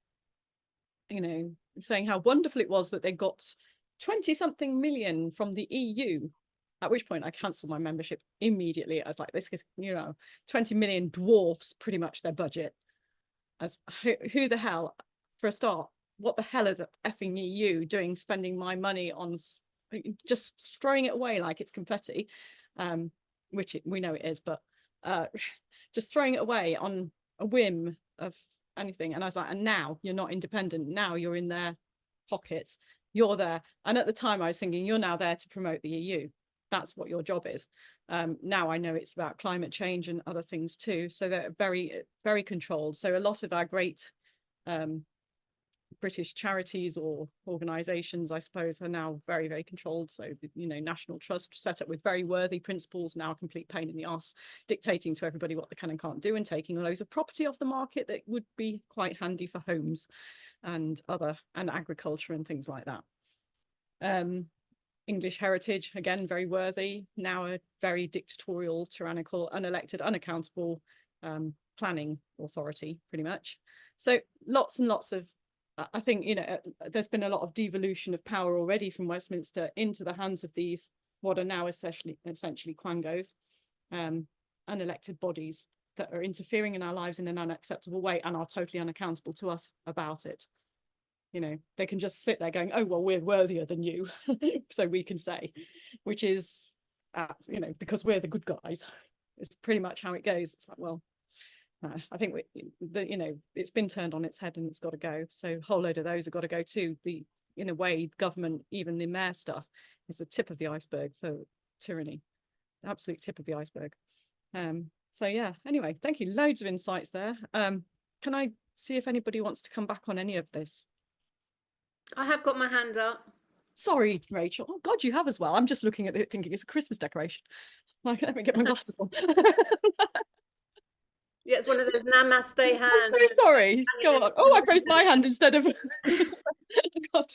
you know, saying how wonderful it was that they got 20-something million from the EU, at which point I cancelled my membership immediately. I was like, this is, you know, 20 million dwarfs pretty much their budget. As who the hell, for a start, what the hell are the effing EU doing spending my money on just throwing it away like it's confetti, which we know it is, but just throwing it away on a whim of anything. And I was like, and now you're not independent, now you're in their pockets, you're there. And at the time I was thinking, you're now there to promote the EU, that's what your job is. Now I know it's about climate change and other things too, so they're very, very controlled. So a lot of our great British charities or organizations, I suppose, are now very, very controlled. So, you know, National Trust set up with very worthy principles, now a complete pain in the arse, dictating to everybody what they can and can't do, and taking loads of property off the market that would be quite handy for homes and agriculture and things like that. English Heritage, again, very worthy, now a very dictatorial, tyrannical, unelected, unaccountable planning authority, pretty much. So lots and lots of, I think, you know, there's been a lot of devolution of power already from Westminster into the hands of these, what are now essentially quangos, unelected bodies that are interfering in our lives in an unacceptable way and are totally unaccountable to us about it. You know, they can just sit there going, oh, well, we're worthier than you, so we can say, which is, you know, because we're the good guys. It's pretty much how it goes. It's like, well, I think you know, it's been turned on its head and it's got to go. So a whole load of those have got to go too. In a way, government, even the mayor stuff, is the tip of the iceberg for tyranny, the absolute tip of the iceberg. So yeah, anyway, thank you. Loads of insights there. Can I see if anybody wants to come back on any of this? I have got my hand up. Sorry, Rachel. Oh God, you have as well. I'm just looking at it thinking it's a Christmas decoration. Like, let me get my glasses on. Yeah, it's one of those namaste I'm hands. so sorry. Go on. Oh, I raised my hand instead of God.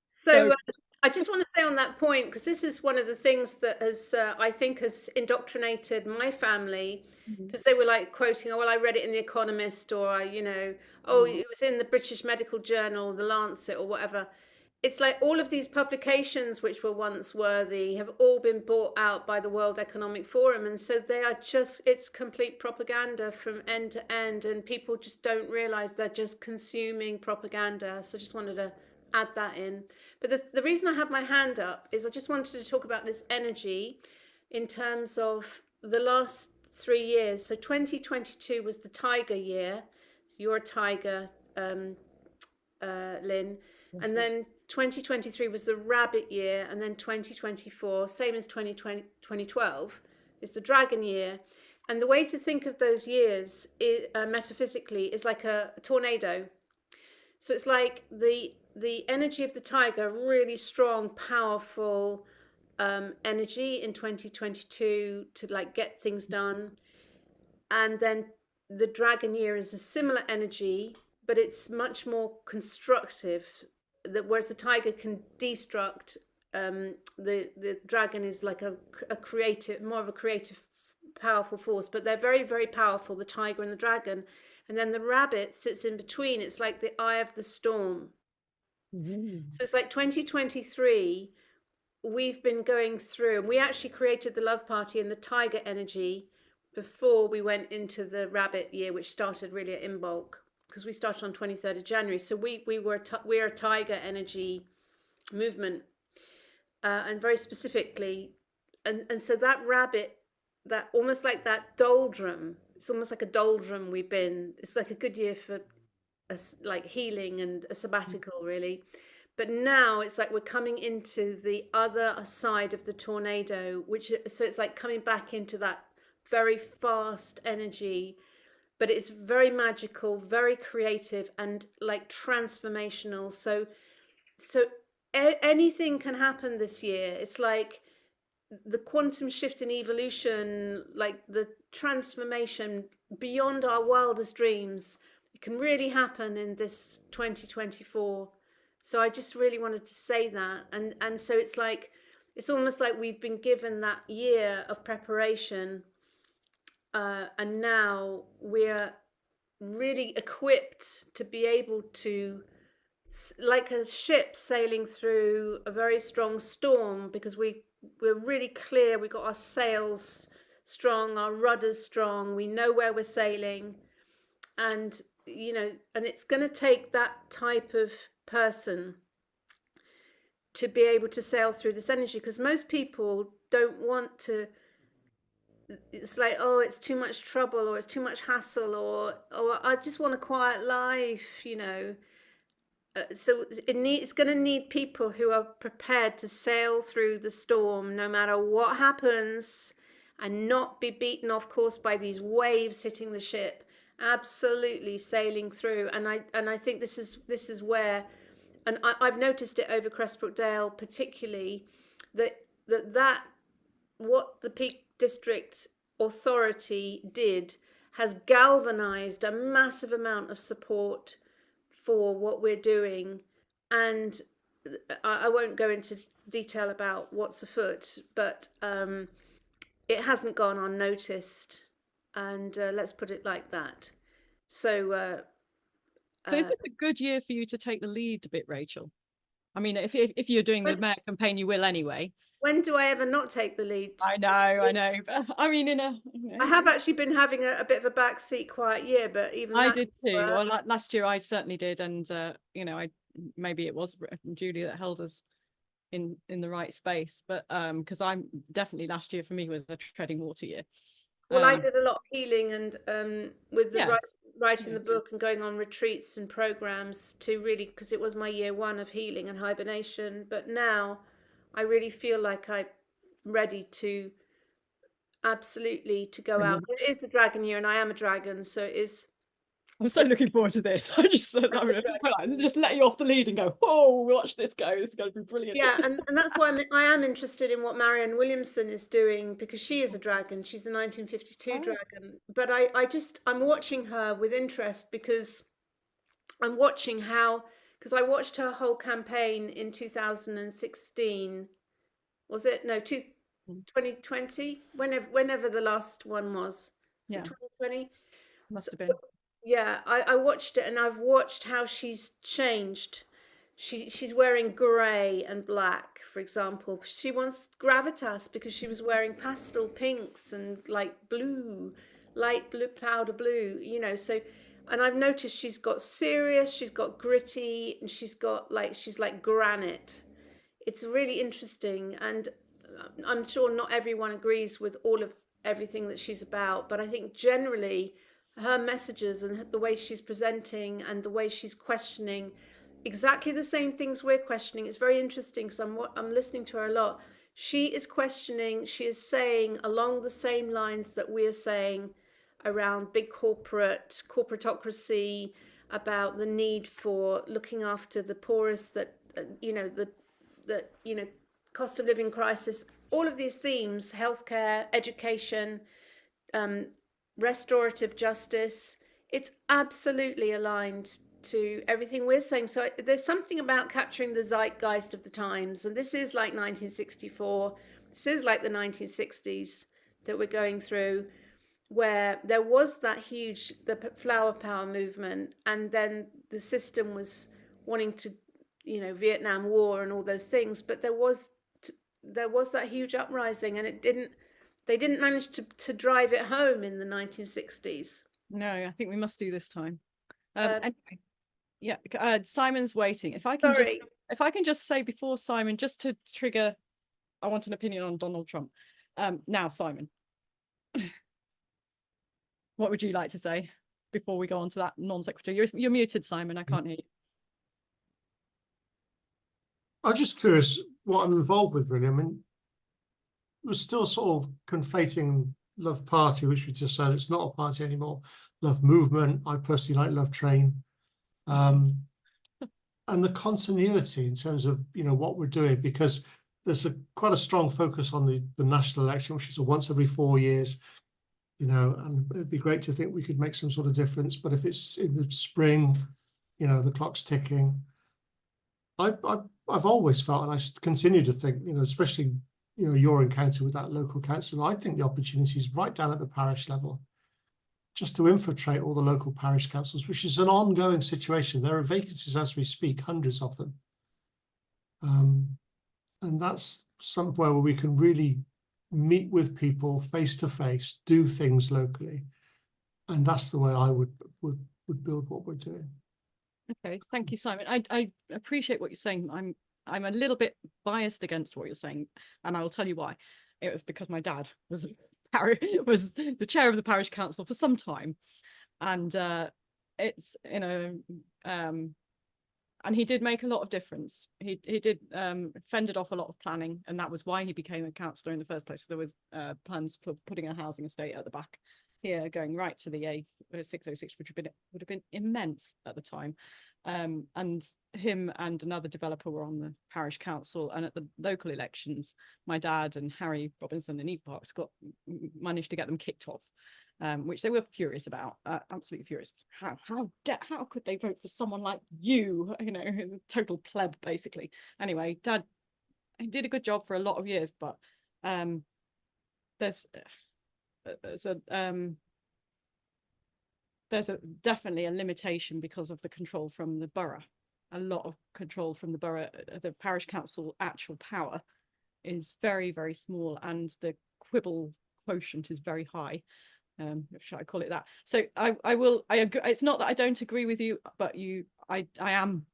So So- I just want to say on that point, because this is one of the things that has, I think, has indoctrinated my family, because they were like quoting, oh, well, I read it in The Economist, or, you know, oh, it was in the British Medical Journal, The Lancet, or whatever. It's like all of these publications, which were once worthy, have all been bought out by the World Economic Forum. And so they are just, it's complete propaganda from end to end. And people just don't realize they're just consuming propaganda. So I just wanted to add that in. But the reason I have my hand up is I just wanted to talk about this energy in terms of the last 3 years. So 2022 was the tiger year. You're a tiger, Lynn. And then 2023 was the rabbit year, and then 2024, same as 2012, is the dragon year. And the way to think of those years metaphysically is like a tornado. So it's like the energy of the tiger, really strong, powerful energy in 2022 to like get things done. And then the dragon year is a similar energy, but it's much more constructive. Whereas the tiger can destruct, the dragon is like a creative, more of a creative, powerful force. But they're very, very powerful, the tiger and the dragon. And then the rabbit sits in between. It's like the eye of the storm. So it's like 2023, we've been going through, and we actually created the Love Party in the tiger energy before we went into the rabbit year, which started really at Imbolc, because we started on 23rd of January. So we're a tiger energy movement, and very specifically, and so that rabbit, that almost like that doldrum, it's almost like a doldrum we've been. It's like a good year for like healing and a sabbatical, really. But now it's like we're coming into the other side of the tornado, so it's like coming back into that very fast energy, but it's very magical, very creative, and like transformational. So anything can happen this year. It's like the quantum shift in evolution, like the transformation beyond our wildest dreams. It can really happen in this 2024. So I just really wanted to say that. And so it's like, it's almost like we've been given that year of preparation, and now we're really equipped to be able to, like a ship sailing through a very strong storm, because we're really clear, we've got our sails strong, our rudders strong, we know where we're sailing. And you know, and it's going to take that type of person to be able to sail through this energy, because most people don't want to. It's like, oh, it's too much trouble, or it's too much hassle, or I just want a quiet life, you know. So it's going to need people who are prepared to sail through the storm no matter what happens, and not be beaten off course by these waves hitting the ship. Absolutely sailing through. And I think this is where, and I've noticed it over Crestbrook Dale particularly, that what the Peak District Authority did has galvanized a massive amount of support for what we're doing. And I won't go into detail about what's afoot, but it hasn't gone unnoticed. And let's put it like that. So is this a good year for you to take the lead a bit, Rachel? I mean, if you're doing the mayor campaign, you will anyway. When do I ever not take the lead? I know. But I mean, I have actually been having a bit of a backseat quiet year, but even I did too. Well, last year I certainly did, and you know, maybe it was Julie that held us in the right space, but because I'm definitely, last year for me was a treading water year. Well, I did a lot of healing, and with the writing the book and going on retreats and programs to really, because it was my year 1 of healing and hibernation. But now I really feel like I'm ready to absolutely to go out. It is the dragon year, and I am a dragon, so it is I'm so looking forward to this. I just just let you off the lead and go, oh, watch this go. This is going to be brilliant. Yeah, and that's why I am interested in what Marianne Williamson is doing, because she is a dragon. She's a 1952 dragon. But I'm watching her with interest, because I'm watching how, because I watched her whole campaign in 2016. Was it? No, 2020, whenever the last one was. Was it 2020? Must have been. Yeah, I watched it, and I've watched how she's changed. She's wearing grey and black, for example. She wants gravitas because she was wearing pastel pinks and like blue, light blue, powder blue, you know. So, and I've noticed she's got serious, she's got gritty, and she's like granite. It's really interesting, and I'm sure not everyone agrees with all of everything that she's about, but I think generally her messages and the way she's presenting and the way she's questioning exactly the same things we're questioning. It's very interesting, because I'm listening to her a lot. She is questioning, she is saying along the same lines that we're saying around big corporatocracy, about the need for looking after the poorest, that cost of living crisis, all of these themes, healthcare, education, restorative justice. It's absolutely aligned to everything we're saying. So there's something about capturing the zeitgeist of the times, and this is like 1964, this is like the 1960s that we're going through, where there was that the flower power movement, and then the system was wanting to, Vietnam War and all those things, but there was that huge uprising, and they didn't manage to drive it home in the 1960s. No, I think we must do this time. Anyway, yeah, Simon's waiting. If I can just say before Simon, just to trigger, I want an opinion on Donald Trump. Now, Simon, what would you like to say before we go on to that non sequitur? You're muted, Simon. I can't hear you. I'm just curious what I'm involved with, really. I mean, we're still sort of conflating Love Party, which we just said it's not a party anymore. Love Movement. I personally like Love Train. And the continuity in terms of, what we're doing, because there's quite a strong focus on the national election, which is a once every 4 years, and it'd be great to think we could make some sort of difference. But if it's in the spring, the clock's ticking. I've always felt, and I continue to think, especially, your encounter with that local council, I think the opportunity is right down at the parish level, just to infiltrate all the local parish councils, which is an ongoing situation. There are vacancies as we speak, hundreds of them. And that's somewhere where we can really meet with people face to face, do things locally. And that's the way I would build what we're doing. Okay, thank you, Simon. I appreciate what you're saying. I'm a little bit biased against what you're saying, and I will tell you why. It was because my dad was the chair of the parish council for some time, and it's and he did make a lot of difference. He did fended off a lot of planning, and that was why he became a councillor in the first place. There was plans for putting a housing estate at the back here, going right to the A606, which would have been immense at the time. And him and another developer were on the parish council, and at the local elections, my dad and Harry Robinson and Eve Parks managed to get them kicked off, which they were furious about, absolutely furious. How could they vote for someone like you? Total pleb, basically. Anyway, Dad, he did a good job for a lot of years, but there's definitely a limitation because of the control from the borough. A lot of control from the borough. The parish council actual power is very, very small, and the quibble quotient is very high. Should I call it that? So I agree. It's not that I don't agree with you, but I am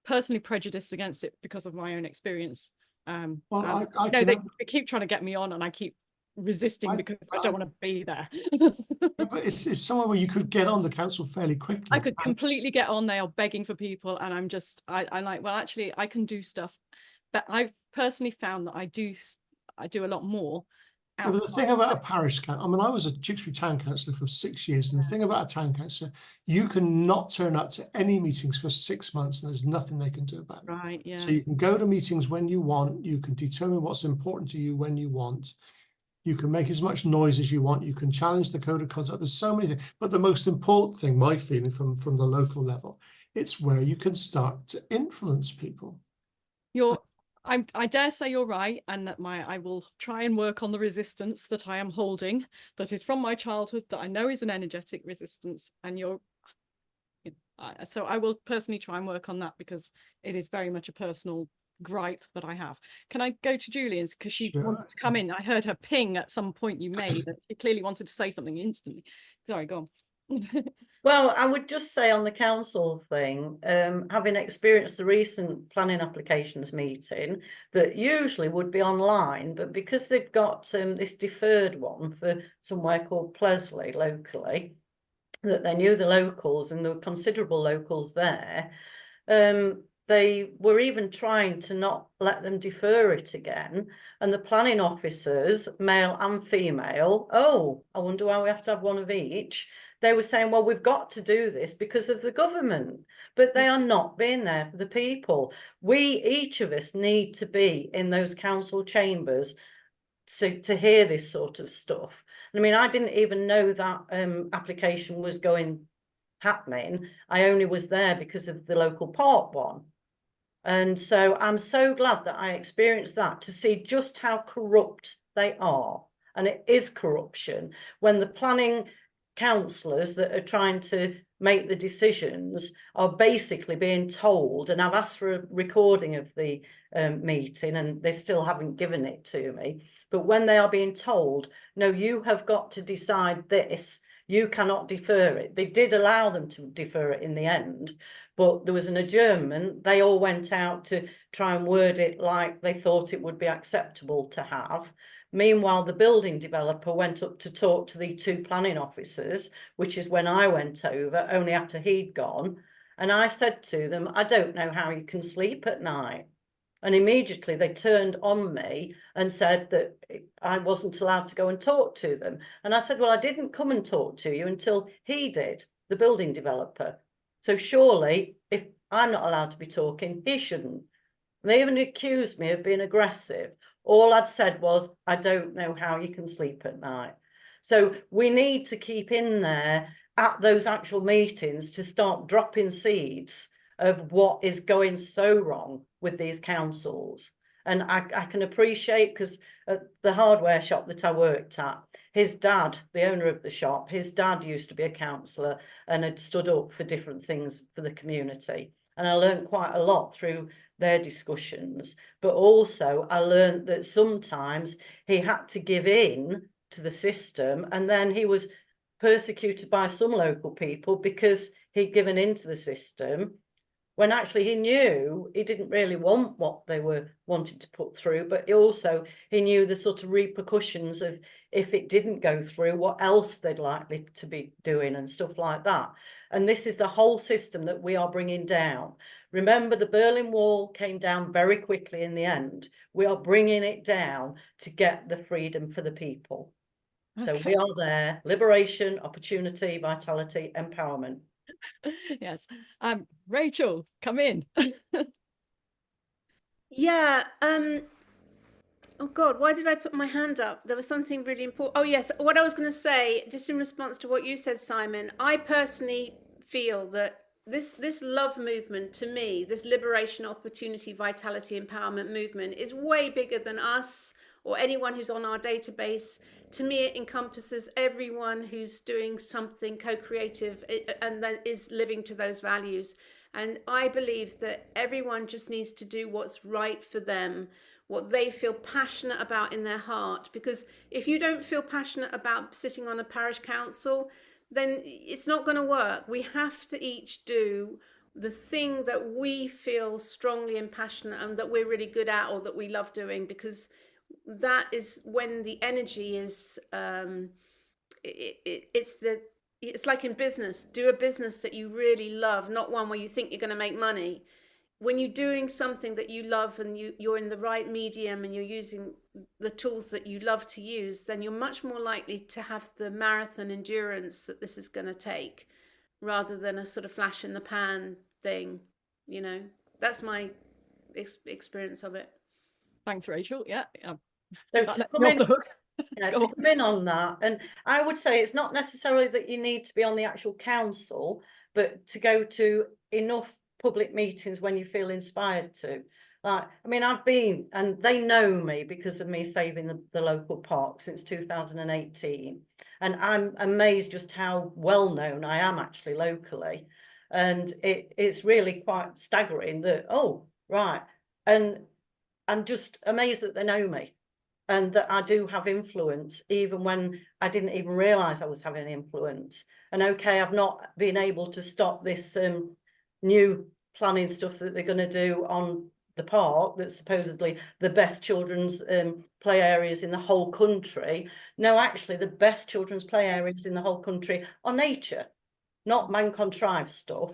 personally prejudiced against it because of my own experience. Well, they keep trying to get me on, and I keep resisting because I don't want to be there. But it's somewhere where you could get on the council fairly quickly. I could completely get on. They are begging for people, and I'm like, well, actually, I can do stuff, but I've personally found that I do a lot more Yeah, but the thing outside. about a parish council, I mean, I was a Tewkesbury town councillor for 6 years, and the thing about a town councillor, you can not turn up to any meetings for 6 months, and there's nothing they can do about it. Right, yeah. So you can go to meetings when you want, you can determine what's important to you when you want, you can make as much noise as you want, you can challenge the code of conduct. There's so many things, but the most important thing, my feeling from the local level, it's where you can start to influence people. I dare say you're right, and that I will try and work on the resistance that I am holding, that is from my childhood, that I know is an energetic resistance, and so I will personally try and work on that, because it is very much a personal gripe that I have. Can I go to Julian's, because she Sure. wanted to come in? I heard her ping at some point you made that she clearly wanted to say something instantly. Sorry, go on. Well, I would just say on the council thing, having experienced the recent planning applications meeting, that usually would be online, but because they've got this deferred one for somewhere called Plesley locally, that they knew the locals and there were considerable locals there, they were even trying to not let them defer it again. And the planning officers, male and female, oh, I wonder why we have to have one of each. They were saying, well, we've got to do this because of the government, but they are not being there for the people. Each of us need to be in those council chambers to hear this sort of stuff. I mean, I didn't even know that application was happening. I only was there because of the local park one. And so I'm so glad that I experienced that, to see just how corrupt they are. And it is corruption when the planning councillors that are trying to make the decisions are basically being told, and I've asked for a recording of the meeting and they still haven't given it to me, but when they are being told, no, you have got to decide this, you cannot defer it. They did allow them to defer it in the end, but there was an adjournment. They all went out to try and word it like they thought it would be acceptable to have. Meanwhile, the building developer went up to talk to the two planning officers, which is when I went over, only after he'd gone. And I said to them, I don't know how you can sleep at night. And immediately they turned on me and said that I wasn't allowed to go and talk to them. And I said, well, I didn't come and talk to you until he did, the building developer. So surely, if I'm not allowed to be talking, he shouldn't. They even accused me of being aggressive. All I'd said was, I don't know how you can sleep at night. So we need to keep in there at those actual meetings to start dropping seeds of what is going so wrong with these councils. And I can appreciate, because at the hardware shop that I worked at, his dad, the owner of the shop, his dad used to be a councillor and had stood up for different things for the community. And I learned quite a lot through their discussions, but also I learned that sometimes he had to give in to the system, and then he was persecuted by some local people because he'd given into the system, when actually he knew he didn't really want what they were wanting to put through, but he knew the sort of repercussions of if it didn't go through, what else they'd likely to be doing and stuff like that. And this is the whole system that we are bringing down. Remember, the Berlin Wall came down very quickly in the end. We are bringing it down to get the freedom for the people. So we are there. Liberation, opportunity, vitality, empowerment. Yes. Rachel, come in. Yeah. Oh God, why did I put my hand up? There was something really important. Oh yes, what I was going to say, just in response to what you said, Simon, I personally feel that this love movement, to me, this liberation, opportunity, vitality, empowerment movement, is way bigger than us or anyone who's on our database. To me, it encompasses everyone who's doing something co-creative and that is living to those values. And I believe that everyone just needs to do what's right for them, what they feel passionate about in their heart. Because if you don't feel passionate about sitting on a parish council, then it's not going to work. We have to each do the thing that we feel strongly and passionate and that we're really good at, or that we love doing, because that is when the energy is it's like in business. Do a business that you really love, not one where you think you're going to make money. when you're doing something that you love and you're in the right medium and you're using the tools that you love to use, then you're much more likely to have the marathon endurance that this is going to take, rather than a sort of flash in the pan thing. You know, that's my experience of it. Thanks, Rachel. Yeah. So That to lets come me off in, the hook. yeah, Go to on. come in on that, and I would say it's not necessarily that you need to be on the actual council, but to go to enough public meetings when you feel inspired to. Like, I mean, I've been, and they know me because of me saving the local park since 2018. And I'm amazed just how well known I am actually locally. And it's really quite staggering that, oh, right. And I'm just amazed that they know me and that I do have influence, even when I didn't even realise I was having influence. And okay, I've not been able to stop this new planning stuff that they're going to do on the park, that's supposedly the best children's play areas in the whole country. No, actually, the best children's play areas in the whole country are nature, not man-contrived stuff.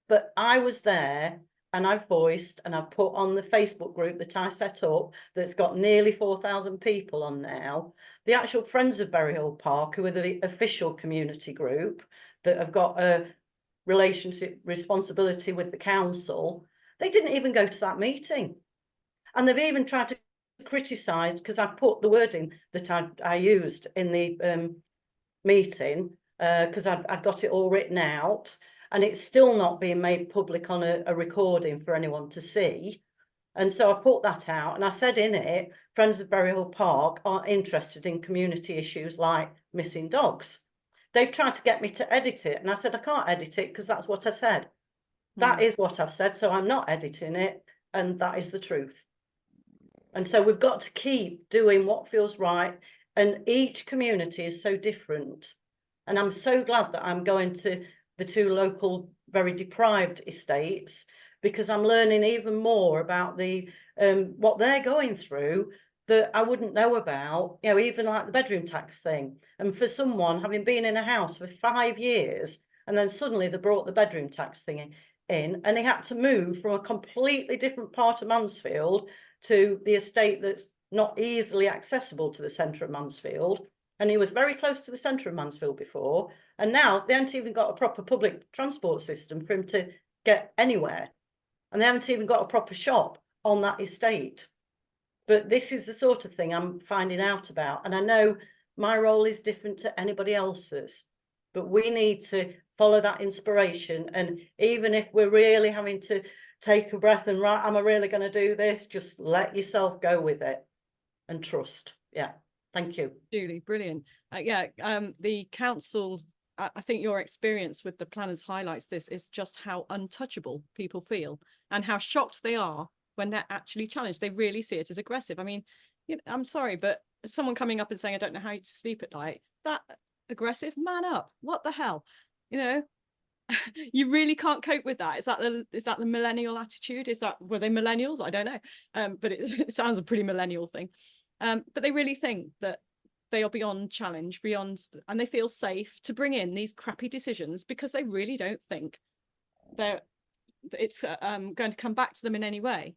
But I was there and I voiced and I put on the Facebook group that I set up, that's got nearly 4,000 people on now, the actual Friends of Berry Hill Park, who are the official community group that have got a relationship responsibility with the council. They didn't even go to that meeting. And they've even tried to criticise, because I put the wording that I used in the meeting, because I've got it all written out, and it's still not being made public on a recording for anyone to see. And so I put that out and I said in it, Friends of Berry Hill Park are interested in community issues like missing dogs. They've tried to get me to edit it, and I said I can't edit it because that's what I said. That is what I've said, so I'm not editing it, and that is the truth. And so we've got to keep doing what feels right, and each community is so different. And I'm so glad that I'm going to the two local very deprived estates, because I'm learning even more about the what they're going through that I wouldn't know about, you know, even like the bedroom tax thing. And for someone having been in a house for 5 years, and then suddenly they brought the bedroom tax thing in, and he had to move from a completely different part of Mansfield to the estate that's not easily accessible to the centre of Mansfield. And he was very close to the centre of Mansfield before, and now they haven't even got a proper public transport system for him to get anywhere. And they haven't even got a proper shop on that estate. But this is the sort of thing I'm finding out about. And I know my role is different to anybody else's, but we need to follow that inspiration. And even if we're really having to take a breath and right, am I really going to do this? Just let yourself go with it and trust. Yeah. Thank you. Julie, brilliant. The council, I think your experience with the planners highlights this, is just how untouchable people feel and how shocked they are when they're actually challenged. They really see it as aggressive. I mean, you know, I'm sorry, but someone coming up and saying, I don't know how to sleep at night, that aggressive, man up. What the hell? You know, you really can't cope with that. Is that the millennial attitude? Were they millennials? I don't know. But it sounds a pretty millennial thing. But they really think that they are beyond challenge, and they feel safe to bring in these crappy decisions because they really don't think it's going to come back to them in any way.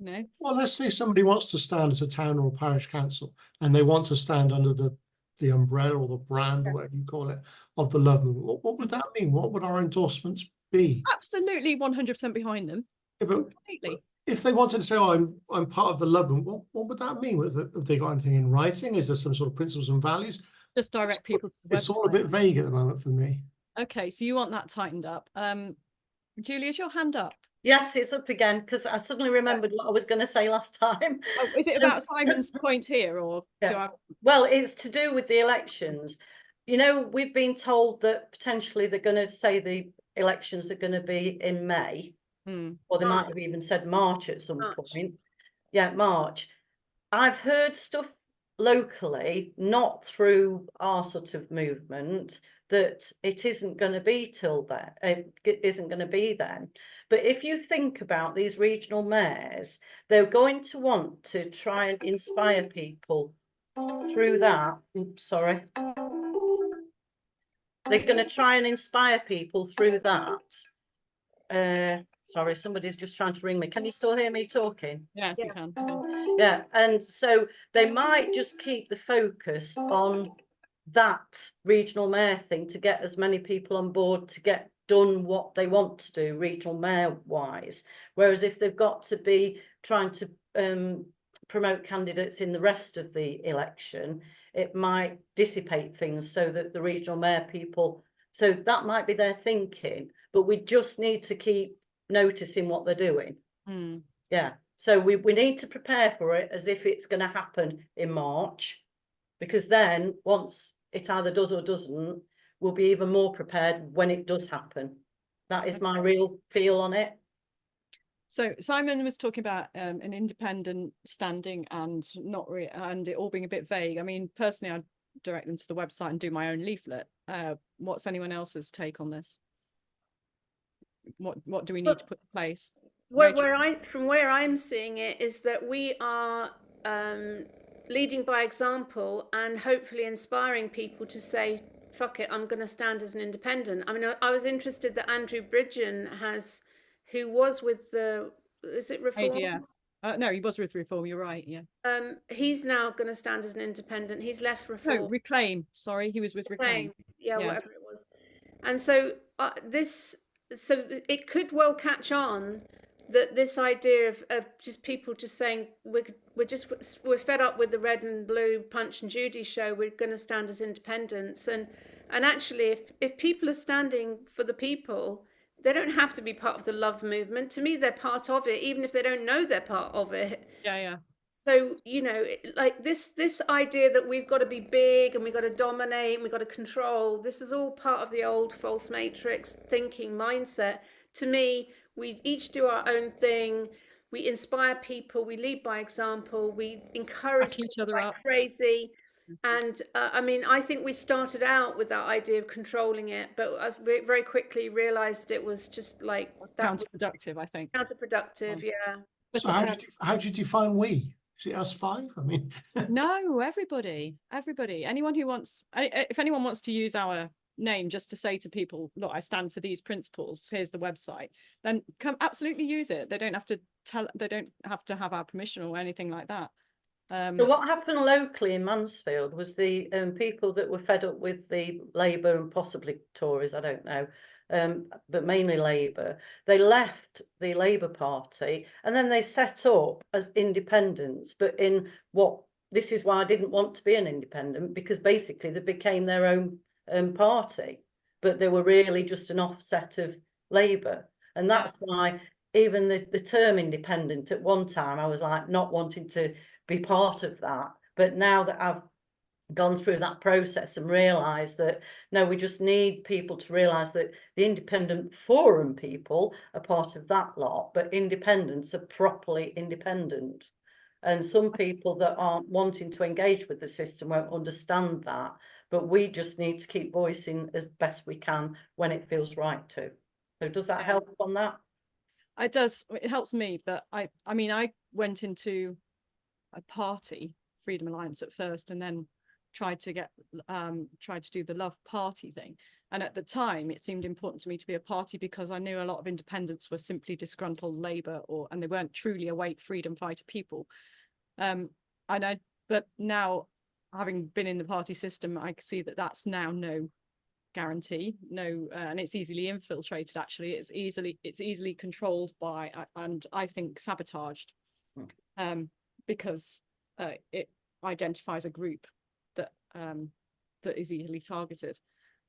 You know? Well, let's say somebody wants to stand as a town or a parish council, and they want to stand under the umbrella or the brand, or whatever you call it, of the Love Movement. What would that mean? What would our endorsements be? Absolutely 100% behind them. Yeah, but Completely. if they wanted to say, "Oh, I'm part of the Love Movement," what would that mean? Have they got anything in writing? Is there some sort of principles and values? Just direct people to the It's all a website. bit vague at the moment for me. Okay, so you want that tightened up. Julie, is your hand up? Yes, it's up again because I suddenly remembered what I was going to say last time. Oh, is it about Simon's point here, or do I? Well, it's to do with the elections. You know, we've been told that potentially they're going to say the elections are going to be in May, or they might have even said March at some point. Yeah, March. I've heard stuff locally, not through our sort of movement, that it isn't going to be till then. It isn't going to be then. But if you think about these regional mayors, they're going to want to try and inspire people through that. Oops, sorry. They're going to try and inspire people through that. Sorry, somebody's just trying to ring me. Can you still hear me talking? Yes, Yeah. you can. Okay. Yeah, and so they might just keep the focus on that regional mayor thing to get as many people on board to get done what they want to do regional mayor wise. Whereas if they've got to be trying to promote candidates in the rest of the election, it might dissipate things so that the regional mayor people, so that might be their thinking, but we just need to keep noticing what they're doing. Mm. Yeah, so we need to prepare for it as if it's going to happen in March, because then once it either does or doesn't, we'll be even more prepared when it does happen. That is my real feel on it. So Simon was talking about an independent standing and and it all being a bit vague. I mean, personally, I'd direct them to the website and do my own leaflet. What's anyone else's take on this? What do we need to put in place? From where I'm seeing it is that we are leading by example and hopefully inspiring people to say, fuck it, I'm going to stand as an independent. I mean, I was interested that Andrew Bridgen who was with is it Reform? ADF. No, he was with Reform, you're right, yeah. He's now going to stand as an independent. He's left No, Reform. Reclaim, sorry, he was with Reclaim. Yeah, whatever it was. And so so it could well catch on that this idea of just people just saying we're fed up with the red and blue Punch and Judy show, we're going to stand as independents, and actually if people are standing for the people, they don't have to be part of the love movement. To me, they're part of it, even if they don't know they're part of it. Yeah. So, you know, like this idea that we've got to be big and we've got to dominate and we've got to control, this is all part of the old false matrix thinking mindset. To me, we each do our own thing. We inspire people. We lead by example. We encourage each people other like up. Crazy. And I mean, I think we started out with that idea of controlling it, but I very quickly realized it was just like that counterproductive, I think. Counterproductive, yeah. So how do you define we? Is it us five? I mean, no, everybody. Anyone who wants, if anyone wants to use our name just to say to people, look, I stand for these principles, here's the website, then absolutely use it. They don't have to have our permission or anything like that. So what happened locally in Mansfield was the people that were fed up with the Labour and possibly Tories, I don't know, but mainly Labour, they left the Labour Party and then they set up as independents. But this is why I didn't want to be an independent, because basically they became their own party, but they were really just an offset of Labour. And that's why even the term independent at one time, I was like not wanting to be part of that. But now that I've gone through that process and realised that no, we just need people to realise that the independent forum people are part of that lot, but independents are properly independent. And some people that aren't wanting to engage with the system won't understand that, but we just need to keep voicing as best we can when it feels right to. So does that help on that? It does. It helps me, but I mean, I went into a party, Freedom Alliance at first, and then tried to do the Love Party thing. And at the time, it seemed important to me to be a party because I knew a lot of independents were simply disgruntled Labour, and they weren't truly awake freedom fighter people. But now, having been in the party system, I can see that that's now no guarantee, and it's easily infiltrated. Actually, it's easily controlled by, and I think sabotaged, because it identifies a group that is easily targeted.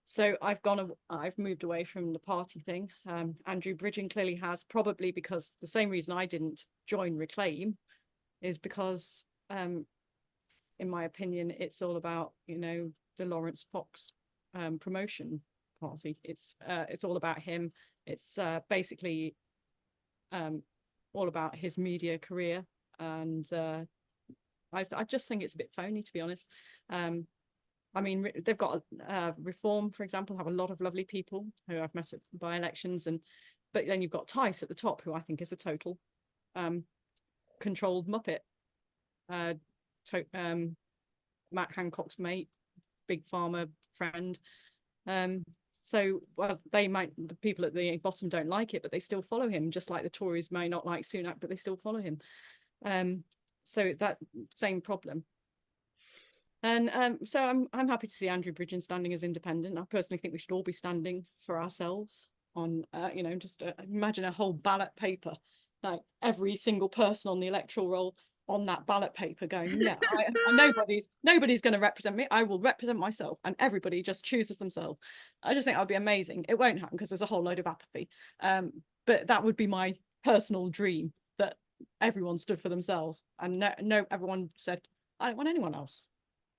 So I've moved away from the party thing. Andrew Bridgen clearly has, probably because the same reason I didn't join Reclaim is because, in my opinion, it's all about, the Laurence Fox promotion party. It's all about him. It's basically all about his media career, and I just think it's a bit phony, to be honest. I mean, they've got Reform, for example, have a lot of lovely people who I've met at by-elections, but then you've got Tice at the top, who I think is a total controlled muppet. Matt Hancock's mate, big pharma friend. So, well, the people at the bottom don't like it, but they still follow him, just like the Tories may not like Sunak, but they still follow him. So it's that same problem. And so I'm happy to see Andrew Bridgen standing as independent. I personally think we should all be standing for ourselves on, you know, just imagine a whole ballot paper, like every single person on the electoral roll on that ballot paper going, no, nobody's going to represent me. I will represent myself, and everybody just chooses themselves. I just think that would be amazing. It won't happen because there's a whole load of apathy. But that would be my personal dream, that everyone stood for themselves, and no everyone said, I don't want anyone else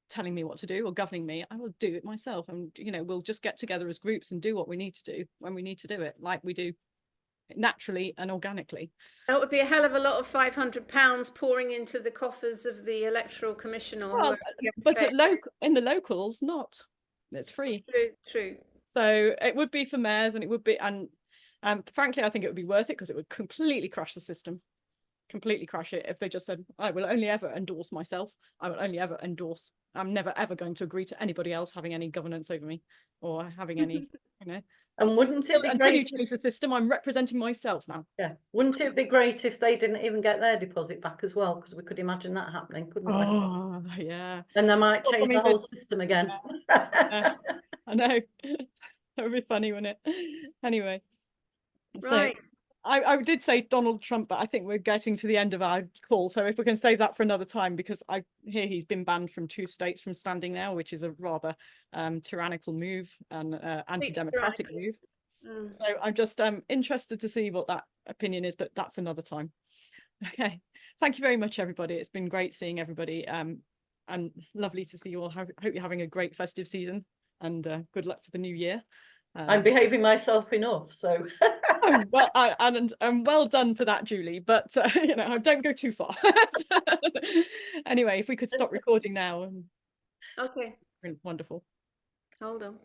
telling me what to do or governing me. I will do it myself, and you know, we'll just get together as groups and do what we need to do when we need to do it, like we do naturally and organically. That would be a hell of a lot of £500 pouring into the coffers of the Electoral Commission. Or well, but in the locals, not. It's free. True. So it would be for mayors, and it would be, and frankly, I think it would be worth it because it would completely crash the system. Completely crash it if they just said, I will only ever endorse myself. I will only ever endorse. I'm never ever going to agree to anybody else having any governance over me or having any, you know. And wouldn't it be until you great? change the system, I'm representing myself now. Yeah, wouldn't it be great if they didn't even get their deposit back as well? Because we could imagine that happening, couldn't we? Oh, yeah. And they might Well, change the whole system again. Yeah. I know. That would be funny, wouldn't it? Anyway. Right. So I did say Donald Trump, but I think we're getting to the end of our call. So if we can save that for another time, because I hear he's been banned from 2 states from standing now, which is a rather tyrannical move and anti-democratic move. So I'm just interested to see what that opinion is, but that's another time. Okay. Thank you very much, everybody. It's been great seeing everybody, and lovely to see you all. Hope you're having a great festive season, and good luck for the new year. I'm behaving myself enough, so. Oh, well, and well done for that, Julie. But you know, don't go too far. Anyway, if we could stop recording now. Okay. Wonderful. Hold on.